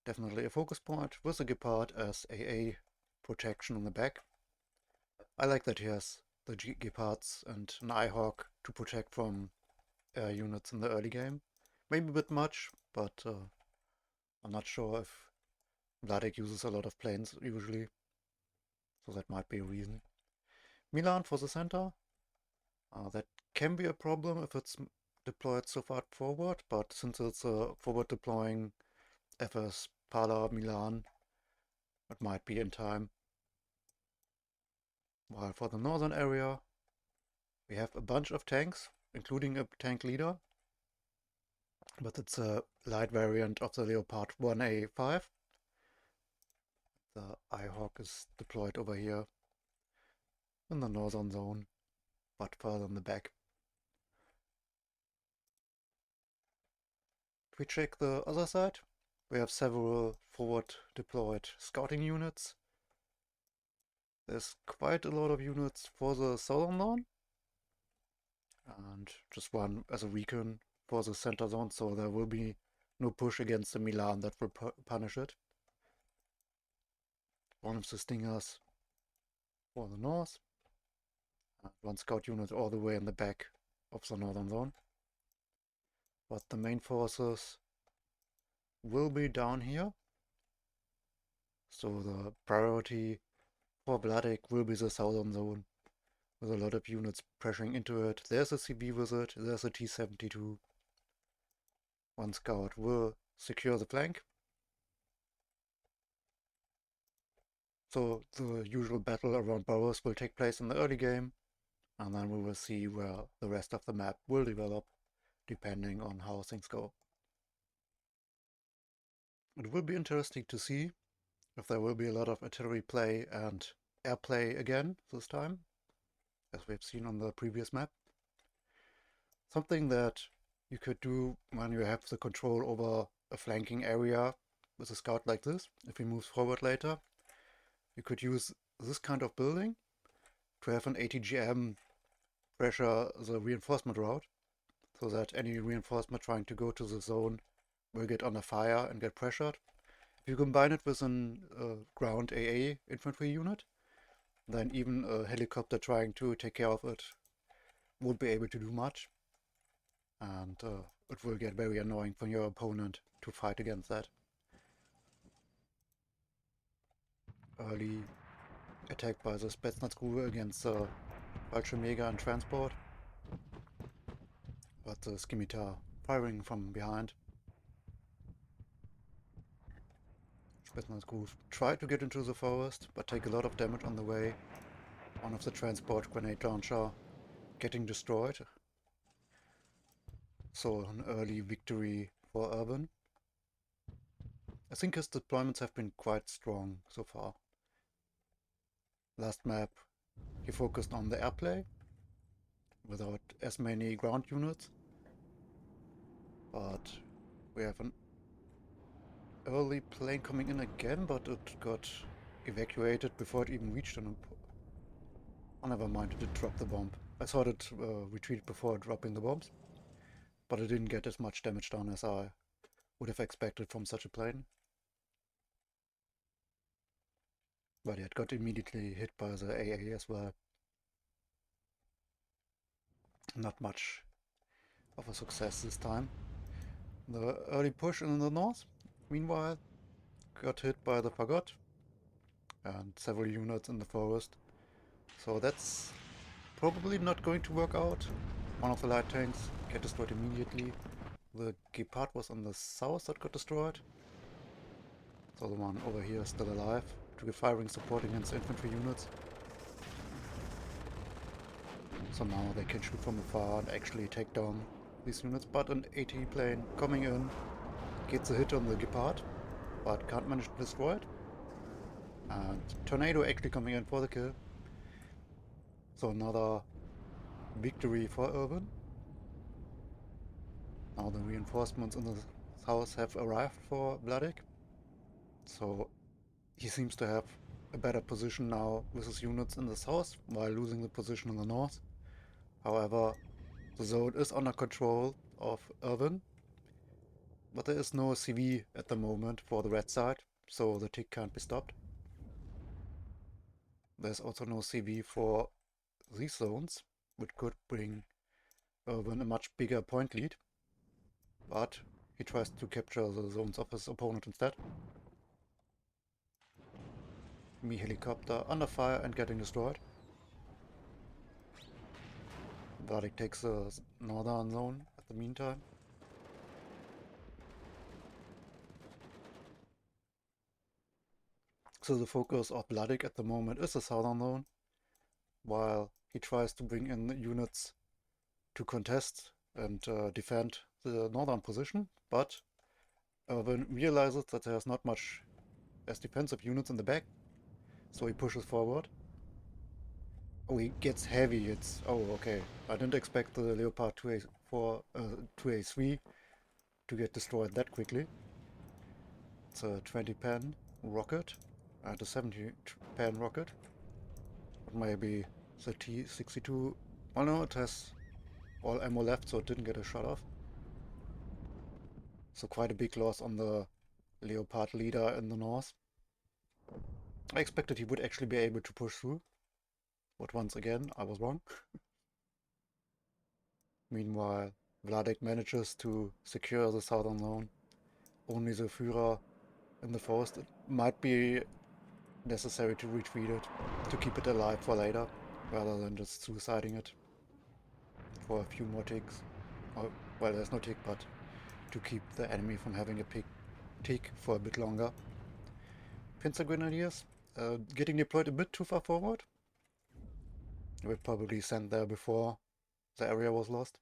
definitely a focus point with the Gepard as AA protection on the back. I like that he has the Gepards and an Eyehawk to protect from air units in the early game. Maybe a bit much, but I'm not sure if Vladik uses a lot of planes usually, so that might be a reason. Milan for the center. That can be a problem if it's deployed so far forward, but since it's a forward deploying FS Pala Milan, it might be in time. While for the northern area, we have a bunch of tanks, including a tank leader, but it's a light variant of the Leopard 1A5. The Eyehawk is deployed over here in the northern zone, but further in the back. If we check the other side, we have several forward deployed scouting units. There's quite a lot of units for the southern zone, and just one as a recon for the center zone, so there will be no push against the Milan that will punish it. One of the Stingers for the north, and one scout unit all the way in the back of the northern zone. But the main forces will be down here, so the priority for Vladik will be the southern zone, with a lot of units pressuring into it. There's a CB with it, there's a T-72. One scout will secure the flank. So the usual battle around boroughs will take place in the early game, and then we will see where the rest of the map will develop, depending on how things go. It will be interesting to see if there will be a lot of artillery play and air play again this time, as we've seen on the previous map. Something that you could do when you have the control over a flanking area with a scout like this, if he moves forward later, you could use this kind of building to have an ATGM pressure the reinforcement route, so that any reinforcement trying to go to the zone will get under fire and get pressured. If you combine it with an ground AA infantry unit, then even a helicopter trying to take care of it won't be able to do much, and it will get very annoying for your opponent to fight against that. Early attack by the Spetsnaz against the Fallschirmjäger and transport, but the Scimitar firing from behind. Spetsnaz try to get into the forest, but take a lot of damage on the way. One of the transport grenade launcher getting destroyed. So an early victory for Erwin. I think his deployments have been quite strong so far. Last map he focused on the airplay without as many ground units, but we have an early plane coming in again, but it got evacuated before it even reached an... Oh, never mind, it did drop the bomb. I thought it retreated before dropping the bombs, but it didn't get as much damage done as I would have expected from such a plane. But it got immediately hit by the AA as well. Not much of a success this time. The early push in the north, meanwhile, got hit by the Fagot and several units in the forest. So that's probably not going to work out. One of the light tanks get destroyed immediately. The Gepard was on the south that got destroyed. So the one over here is still alive to give firing support against infantry units. So now they can shoot from afar and actually take down these units. But an AT plane coming in gets a hit on the Gepard, but can't manage to destroy it. And Tornado actually coming in for the kill. So another victory for Erwin. Now the reinforcements in the south have arrived for Vladik. So he seems to have a better position now with his units in the south while losing the position in the north. However, the zone is under control of Erwin, but there is no CV at the moment for the red side, so the tick can't be stopped. There's also no CV for these zones, which could bring Erwin a much bigger point lead, but he tries to capture the zones of his opponent instead. Me helicopter under fire and getting destroyed. Vladik takes the northern zone at the meantime. So the focus of Vladik at the moment is the southern zone, while he tries to bring in units to contest and defend the northern position, but Erwin realizes that there's not much as defensive units in the back, so he pushes forward. Oh, he gets heavy. It's... oh, okay. I didn't expect the Leopard 2A3 to get destroyed that quickly. It's a 20-pan rocket and a 70-pan rocket. But maybe the T-62... oh no, it has all ammo left, so it didn't get a shot off. So quite a big loss on the Leopard leader in the north. I expected he would actually be able to push through, but once again, I was wrong. Meanwhile, Vladik manages to secure the southern zone. Only the Führer in the forest. It might be necessary to retreat it, to keep it alive for later, rather than just suiciding it for a few more ticks. Oh, well, there's no tick, but to keep the enemy from having a tick for a bit longer. Panzergrenadiers getting deployed a bit too far forward. They were probably sent there before the area was lost.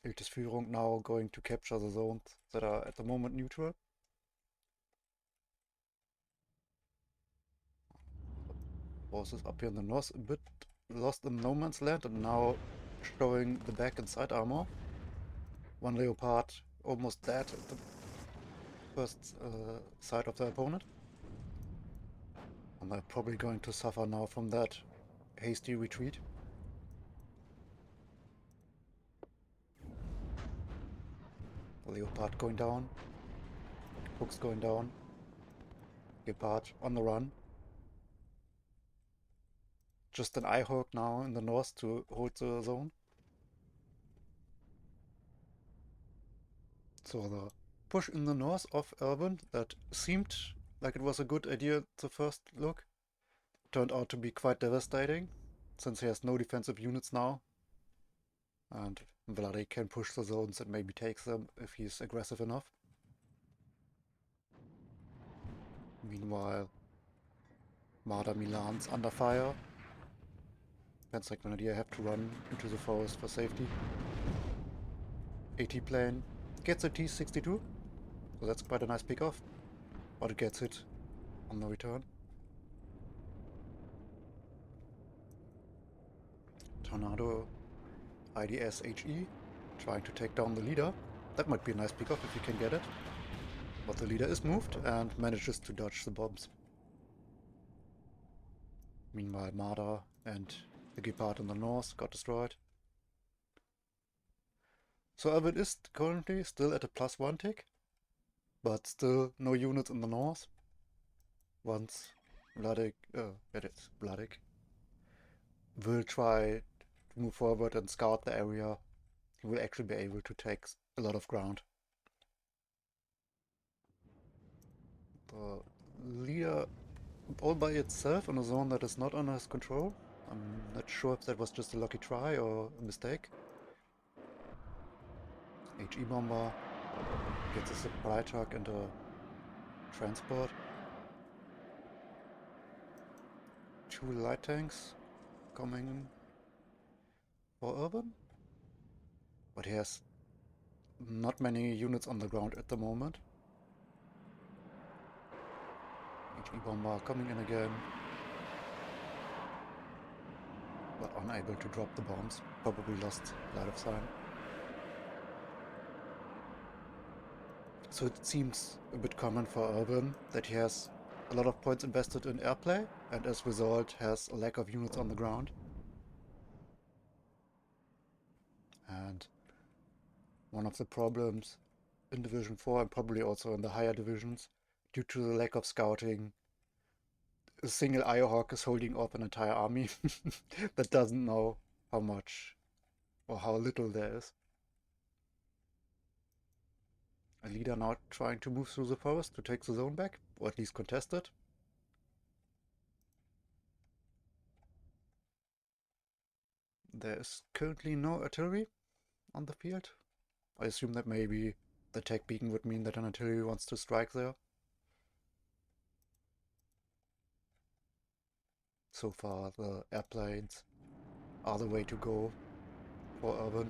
Iltis Führung now going to capture the zones that are at the moment neutral. Forces up here in the north a bit lost in no man's land and now showing the back and side armor. One Leopard almost dead at the first side of the opponent. And they're probably going to suffer now from that hasty retreat. Leopard going down. Hook's going down. Leopard on the run. Just an eye-hawk now in the north to hold the zone. So the push in the north of Erwin that seemed like it was a good idea at the first look turned out to be quite devastating, since he has no defensive units now. And Vladik can push the zones and maybe takes them if he's aggressive enough. Meanwhile, Marder Milan's under fire. Panzergrenadier have to run into the forest for safety. AT plane gets a T-62, so that's quite a nice pickoff, but it gets hit on the return. Tornado IDS HE trying to take down the leader. That might be a nice pickoff if you can get it. But the leader is moved and manages to dodge the bombs. Meanwhile, Marder and the Gepard in the north got destroyed. So Erwin is currently still at a +1 tick, but still no units in the north. Once Vladik will try to move forward and scout the area, he will actually be able to take a lot of ground. The leader all by itself in a zone that is not under his control. I'm not sure if that was just a lucky try or a mistake. HE bomber gets a supply truck and a transport. 2 light tanks coming for Erwin, but he has not many units on the ground at the moment. HE bomber coming in again, but unable to drop the bombs. Probably lost line of sight. So it seems a bit common for Erwin that he has a lot of points invested in airplay, and as a result has a lack of units on the ground. And one of the problems in Division 4 and probably also in the higher divisions, due to the lack of scouting, a single Irehawk is holding off an entire army that doesn't know how much or how little there is. A leader now trying to move through the forest to take the zone back, or at least contest it. There is currently no artillery on the field. I assume that maybe the tech beacon would mean that an artillery wants to strike there. So far the airplanes are the way to go for Erwin.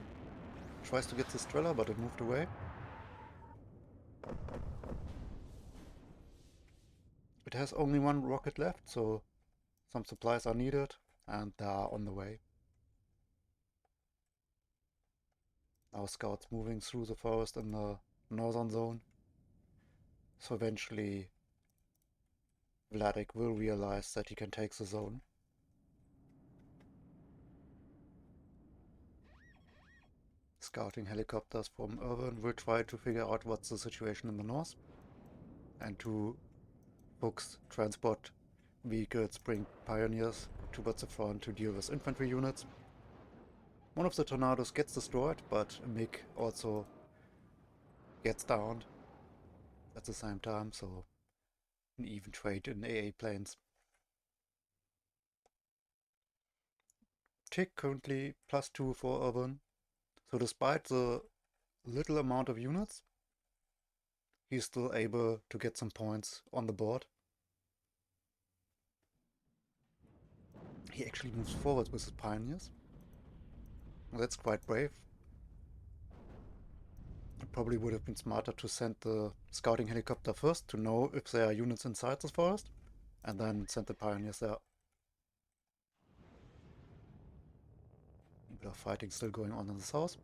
Tries to get the Strela, but it moved away. It has only one rocket left, so some supplies are needed, and they are on the way. Now scouts moving through the forest in the northern zone. So eventually Vladik will realize that he can take the zone. Scouting helicopters from Erwin will try to figure out what's the situation in the north, and to focus transport vehicles bring pioneers towards the front to deal with infantry units. One of the tornadoes gets destroyed, but a MiG also gets downed at the same time, so an even trade in AA planes. Tick currently +2 for Erwin, so despite the little amount of units, he's still able to get some points on the board. He actually moves forward with his pioneers. That's quite brave. It probably would have been smarter to send the scouting helicopter first to know if there are units inside this forest, and then send the pioneers there. A bit of fighting still going on in the south.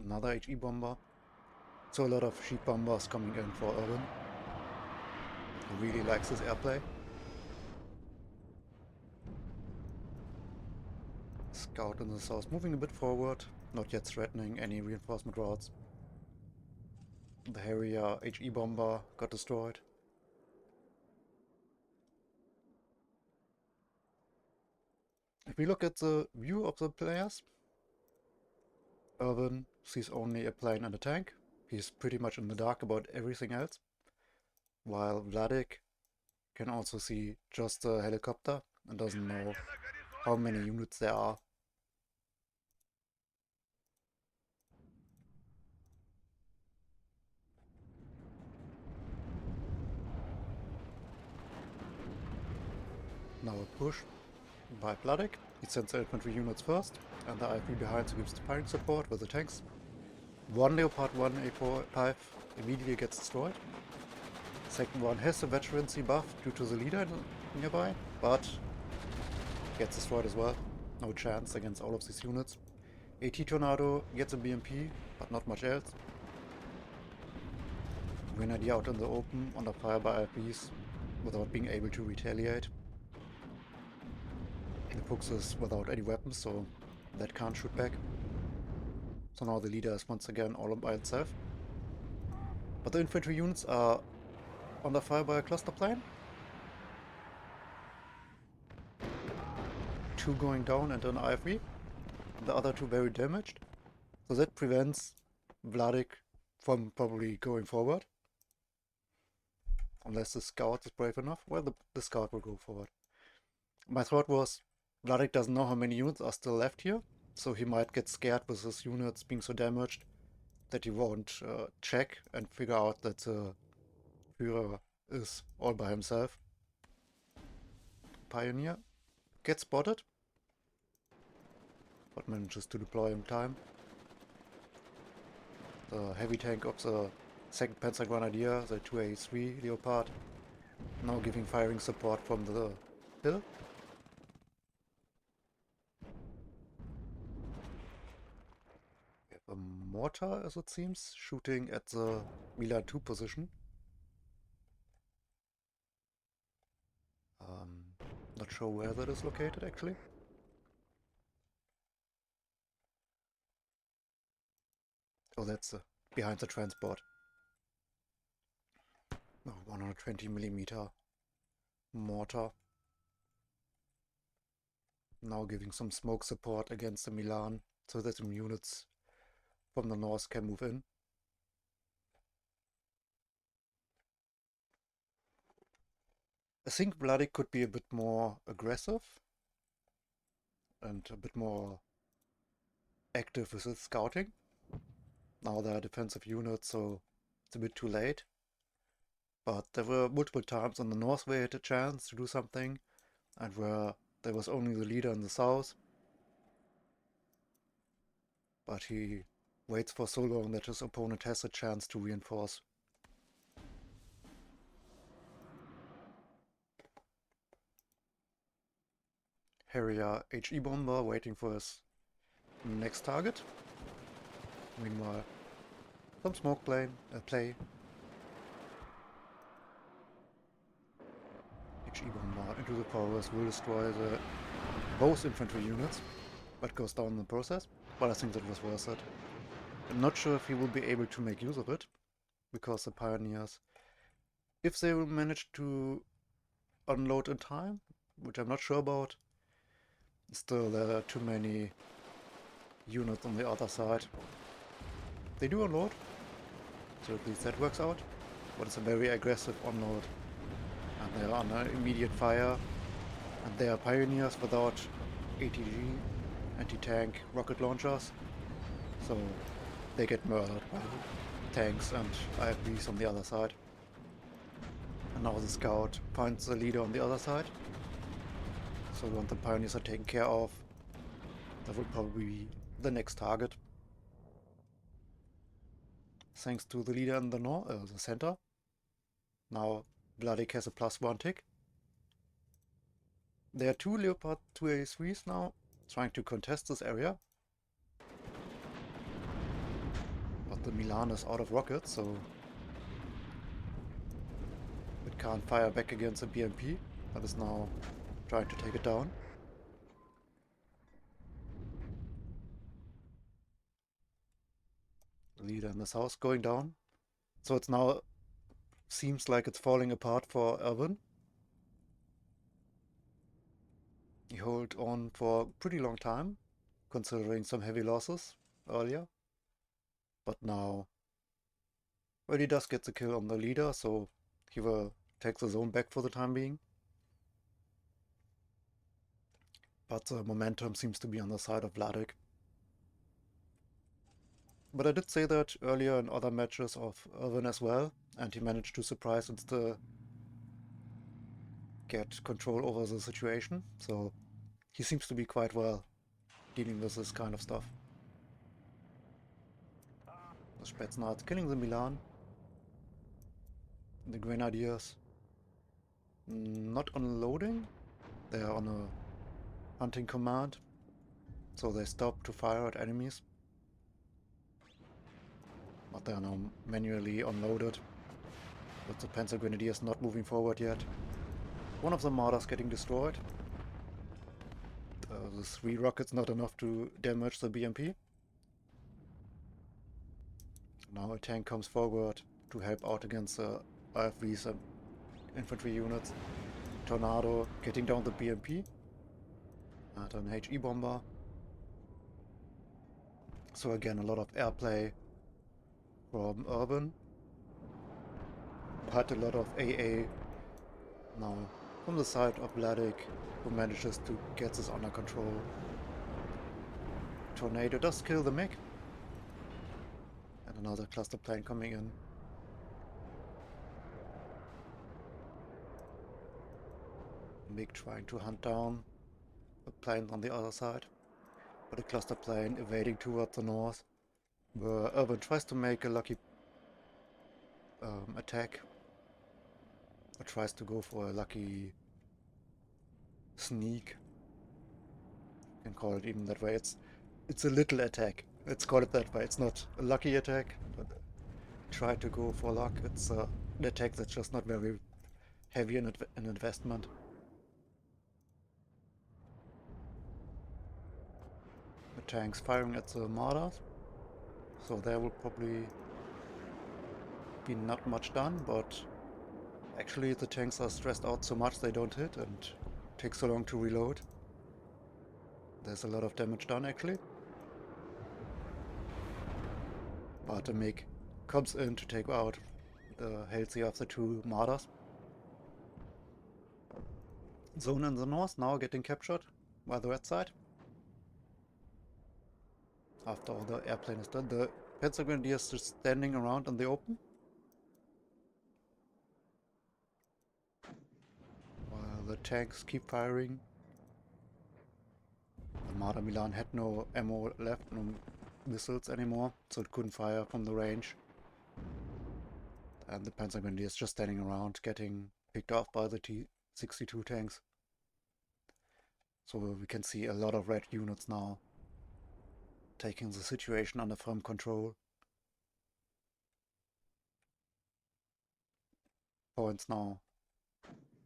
Another HE bomber. So a lot of sheep bombers coming in for Erwin. He really likes his airplay. Scout in the south moving a bit forward, not yet threatening any reinforcement routes. The Harrier HE bomber got destroyed. If we look at the view of the players, Erwin sees only a plane and a tank. He's pretty much in the dark about everything else. While Vladik can also see just a helicopter and doesn't know how many units there are. Now a push by Vladik. He sends the infantry units first, and the IFV behind gives the firing support with the tanks. One Leopard 1 A45 immediately gets destroyed. Second one has a veterancy buff due to the leader nearby, but gets destroyed as well. No chance against all of these units. AT Tornado gets a BMP, but not much else. Grenadier out in the open, under fire by IFVs, without being able to retaliate. The Fuchs is without any weapons, so that can't shoot back. So now the leader is once again all by itself. But the infantry units are under fire by a cluster plane. 2 going down and an IFV. The other 2 very damaged. So that prevents Vladik from probably going forward. Unless the scout is brave enough. Well, the scout will go forward. My thought was, Vladik doesn't know how many units are still left here, so he might get scared with his units being so damaged that he won't check and figure out that the Führer is all by himself. Pioneer gets spotted, but manages to deploy in time. The heavy tank of the 2nd Panzergrenadier, the 2A3 Leopard, now giving firing support from the hill. We have a mortar, as it seems, shooting at the Milan 2 position. Not sure where that is located, actually. Oh, that's behind the transport. Oh, 120mm mortar. Now giving some smoke support against the Milan, so that some units from the north can move in. I think Vladik could be a bit more aggressive and a bit more active with his scouting. Now there are defensive units, so it's a bit too late. But there were multiple times on the north where he had a chance to do something, and where there was only the leader in the south. But he waits for so long that his opponent has a chance to reinforce. Harrier HE bomber waiting for his next target. Meanwhile, some smoke play. HE bomber into the forest will destroy both infantry units, but goes down in the process. But I think that was worth it. I'm not sure if he will be able to make use of it, because the pioneers, if they will manage to unload in time, which I'm not sure about, still there are too many units on the other side. They do unload, so at least that works out, but it's a very aggressive unload, and they are under immediate fire, and they are pioneers without ATG, anti-tank rocket launchers, so they get murdered by tanks and IFVs on the other side. And now the scout finds the leader on the other side, so once the pioneers are taken care of, that will probably be the next target. Thanks to the leader in the the center. Now Vladik has a +1 tick. There are 2 Leopard 2A3s now trying to contest this area. But the Milan is out of rockets, so it can't fire back against the BMP, but is now trying to take it down. The leader in the south going down. So it's now seems like it's falling apart for Erwin. He held on for a pretty long time, considering some heavy losses earlier. But now, well, he does get the kill on the leader, so he will take the zone back for the time being. But the momentum seems to be on the side of Vladik. But I did say that earlier in other matches of Erwin as well, and he managed to surprise and still get control over the situation, so he seems to be quite well dealing with this kind of stuff. The Spetsnaz killing the Milan. The Grenadiers not unloading, they are on a hunting command, so they stop to fire at enemies. But they are now manually unloaded, but the Panzergrenadiers not moving forward yet. One of the mortars getting destroyed. The 3 rockets not enough to damage the BMP. Now a tank comes forward to help out against the IFVs and infantry units. Tornado getting down the BMP. And an HE bomber. So again, a lot of airplay from Erwin, but a lot of AA now from the side of Vladik, who manages to get this under control. Tornado does kill the MiG, and another cluster plane coming in. MiG trying to hunt down a plane on the other side, but a cluster plane evading towards the north, where Erwin tries to make a lucky attack, or tries to go for a lucky sneak. You can call it even that way. It's a little attack. Let's call it that way. It's not a lucky attack, but try to go for luck. It's an attack that's just not very heavy in investment. The tanks firing at the mortars, so there will probably be not much done, but actually the tanks are stressed out so much they don't hit and take so long to reload. There's a lot of damage done actually. But the MiG comes in to take out the healthier of the two mortars. Zone in the north now getting captured by the red side. After all the airplane is done, the Panzergrenadier is just standing around in the open. While the tanks keep firing. The Marder Milan had no ammo left, no missiles anymore, so it couldn't fire from the range. And the Panzergrenadier is just standing around, getting picked off by the T-62 tanks. So we can see a lot of red units now, taking the situation under firm control. Points now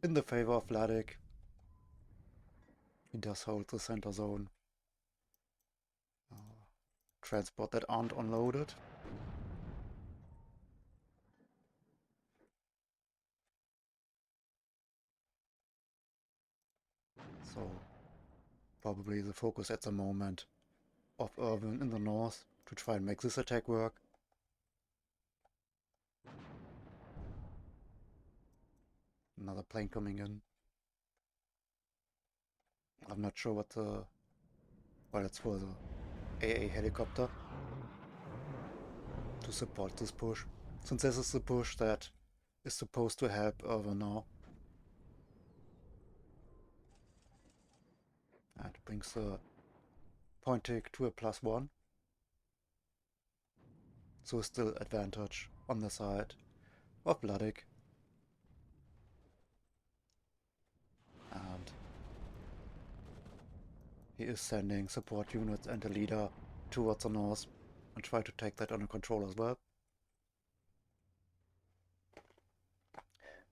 in the favor of Vladik. He does hold the center zone. Transport that aren't unloaded. So probably the focus at the moment of Erwin in the north to try and make this attack work. Another plane coming in. I'm not sure what the... Well, it's for the AA helicopter to support this push. Since this is the push that is supposed to help Erwin now. And brings the point tick to a +1. So still advantage on the side of Vladik. And he is sending support units and a leader towards the north and try to take that under control as well.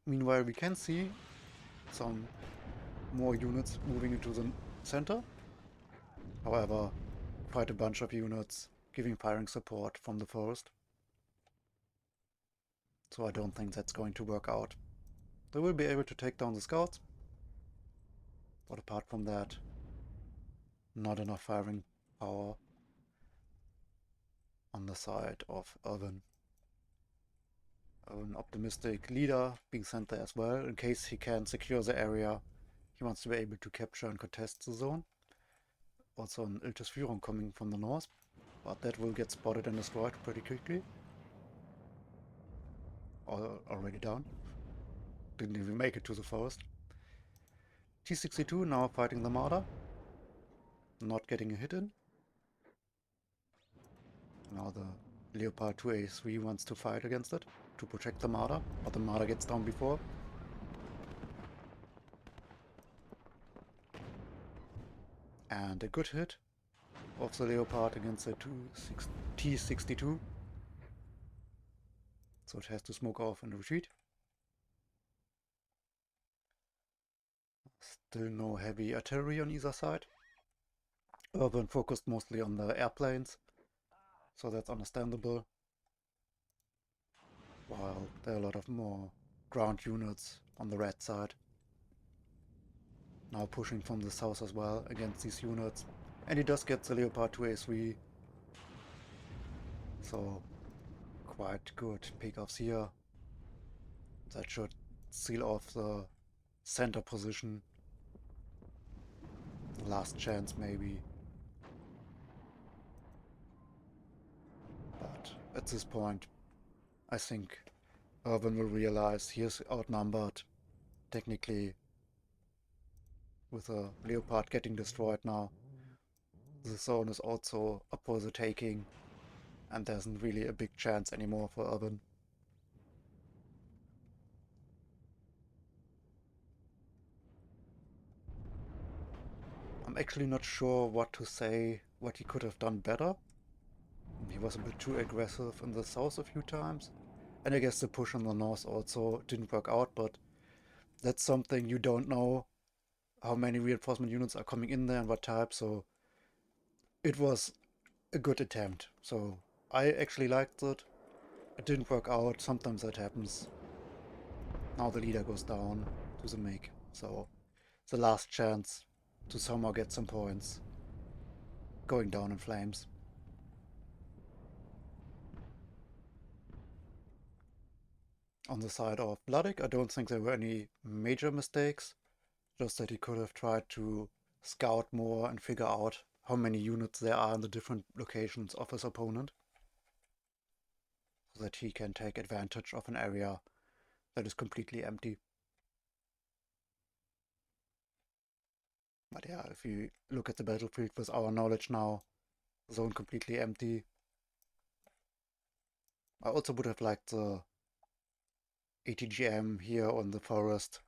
Meanwhile, we can see some more units moving into the center. However, quite a bunch of units giving firing support from the forest. So I don't think that's going to work out. They will be able to take down the scouts. But apart from that, not enough firing power on the side of Erwin. An optimistic leader being sent there as well, in case he can secure the area. He wants to be able to capture and contest the zone. Also an Iltis Führung coming from the north, but that will get spotted and destroyed pretty quickly. Or already down. Didn't even make it to the forest. T-62 now fighting the Marder. Not getting a hit in. Now the Leopard 2A3 wants to fight against it to protect the Marder, but the Marder gets down before. And a good hit of the Leopard against the T-62. So it has to smoke off and retreat. Still no heavy artillery on either side. Erwin focused mostly on the airplanes, so that's understandable. While there are a lot of more ground units on the red side. Now pushing from the south as well against these units. And he does get the Leopard 2A3. So quite good pickups here. That should seal off the center position. Last chance maybe. But at this point, I think Erwin will realize he is outnumbered. Technically, with a Leopard getting destroyed now. The zone is also up for the taking, and there isn't really a big chance anymore for Erwin. I'm actually not sure what to say, what he could have done better. He was a bit too aggressive in the south a few times, and I guess the push in the north also didn't work out, but that's something you don't know how many reinforcement units are coming in there and what type, so it was a good attempt. So I actually liked it. It didn't work out, sometimes that happens. Now the leader goes down to the MiG, so the last chance to somehow get some points going down in flames. On the side of vladik, I don't think there were any major mistakes, just that he could have tried to scout more and figure out how many units there are in the different locations of his opponent, so that he can take advantage of an area that is completely empty. But yeah, if you look at the battlefield with our knowledge now, zone completely empty. I also would have liked the ATGM here on the forest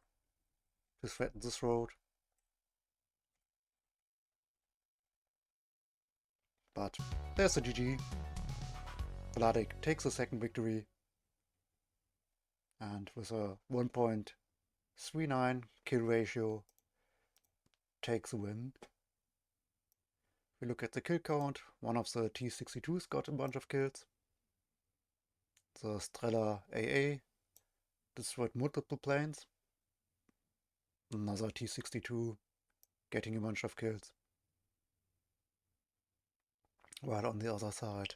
to threaten this road. But there's a GG. vladik takes the second victory, and with a 1.39 kill ratio takes the win. If we look at the kill count, one of the T-62s got a bunch of kills. The Strela AA destroyed multiple planes. Another T-62 getting a bunch of kills. While on the other side,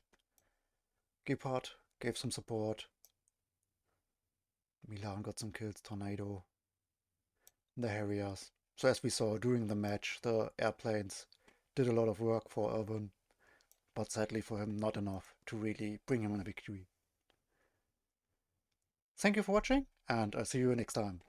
Gepard gave some support. Milan got some kills, Tornado, the Harriers. So as we saw during the match, the airplanes did a lot of work for Erwin, but sadly for him not enough to really bring him a victory. Thank you for watching, and I'll see you next time.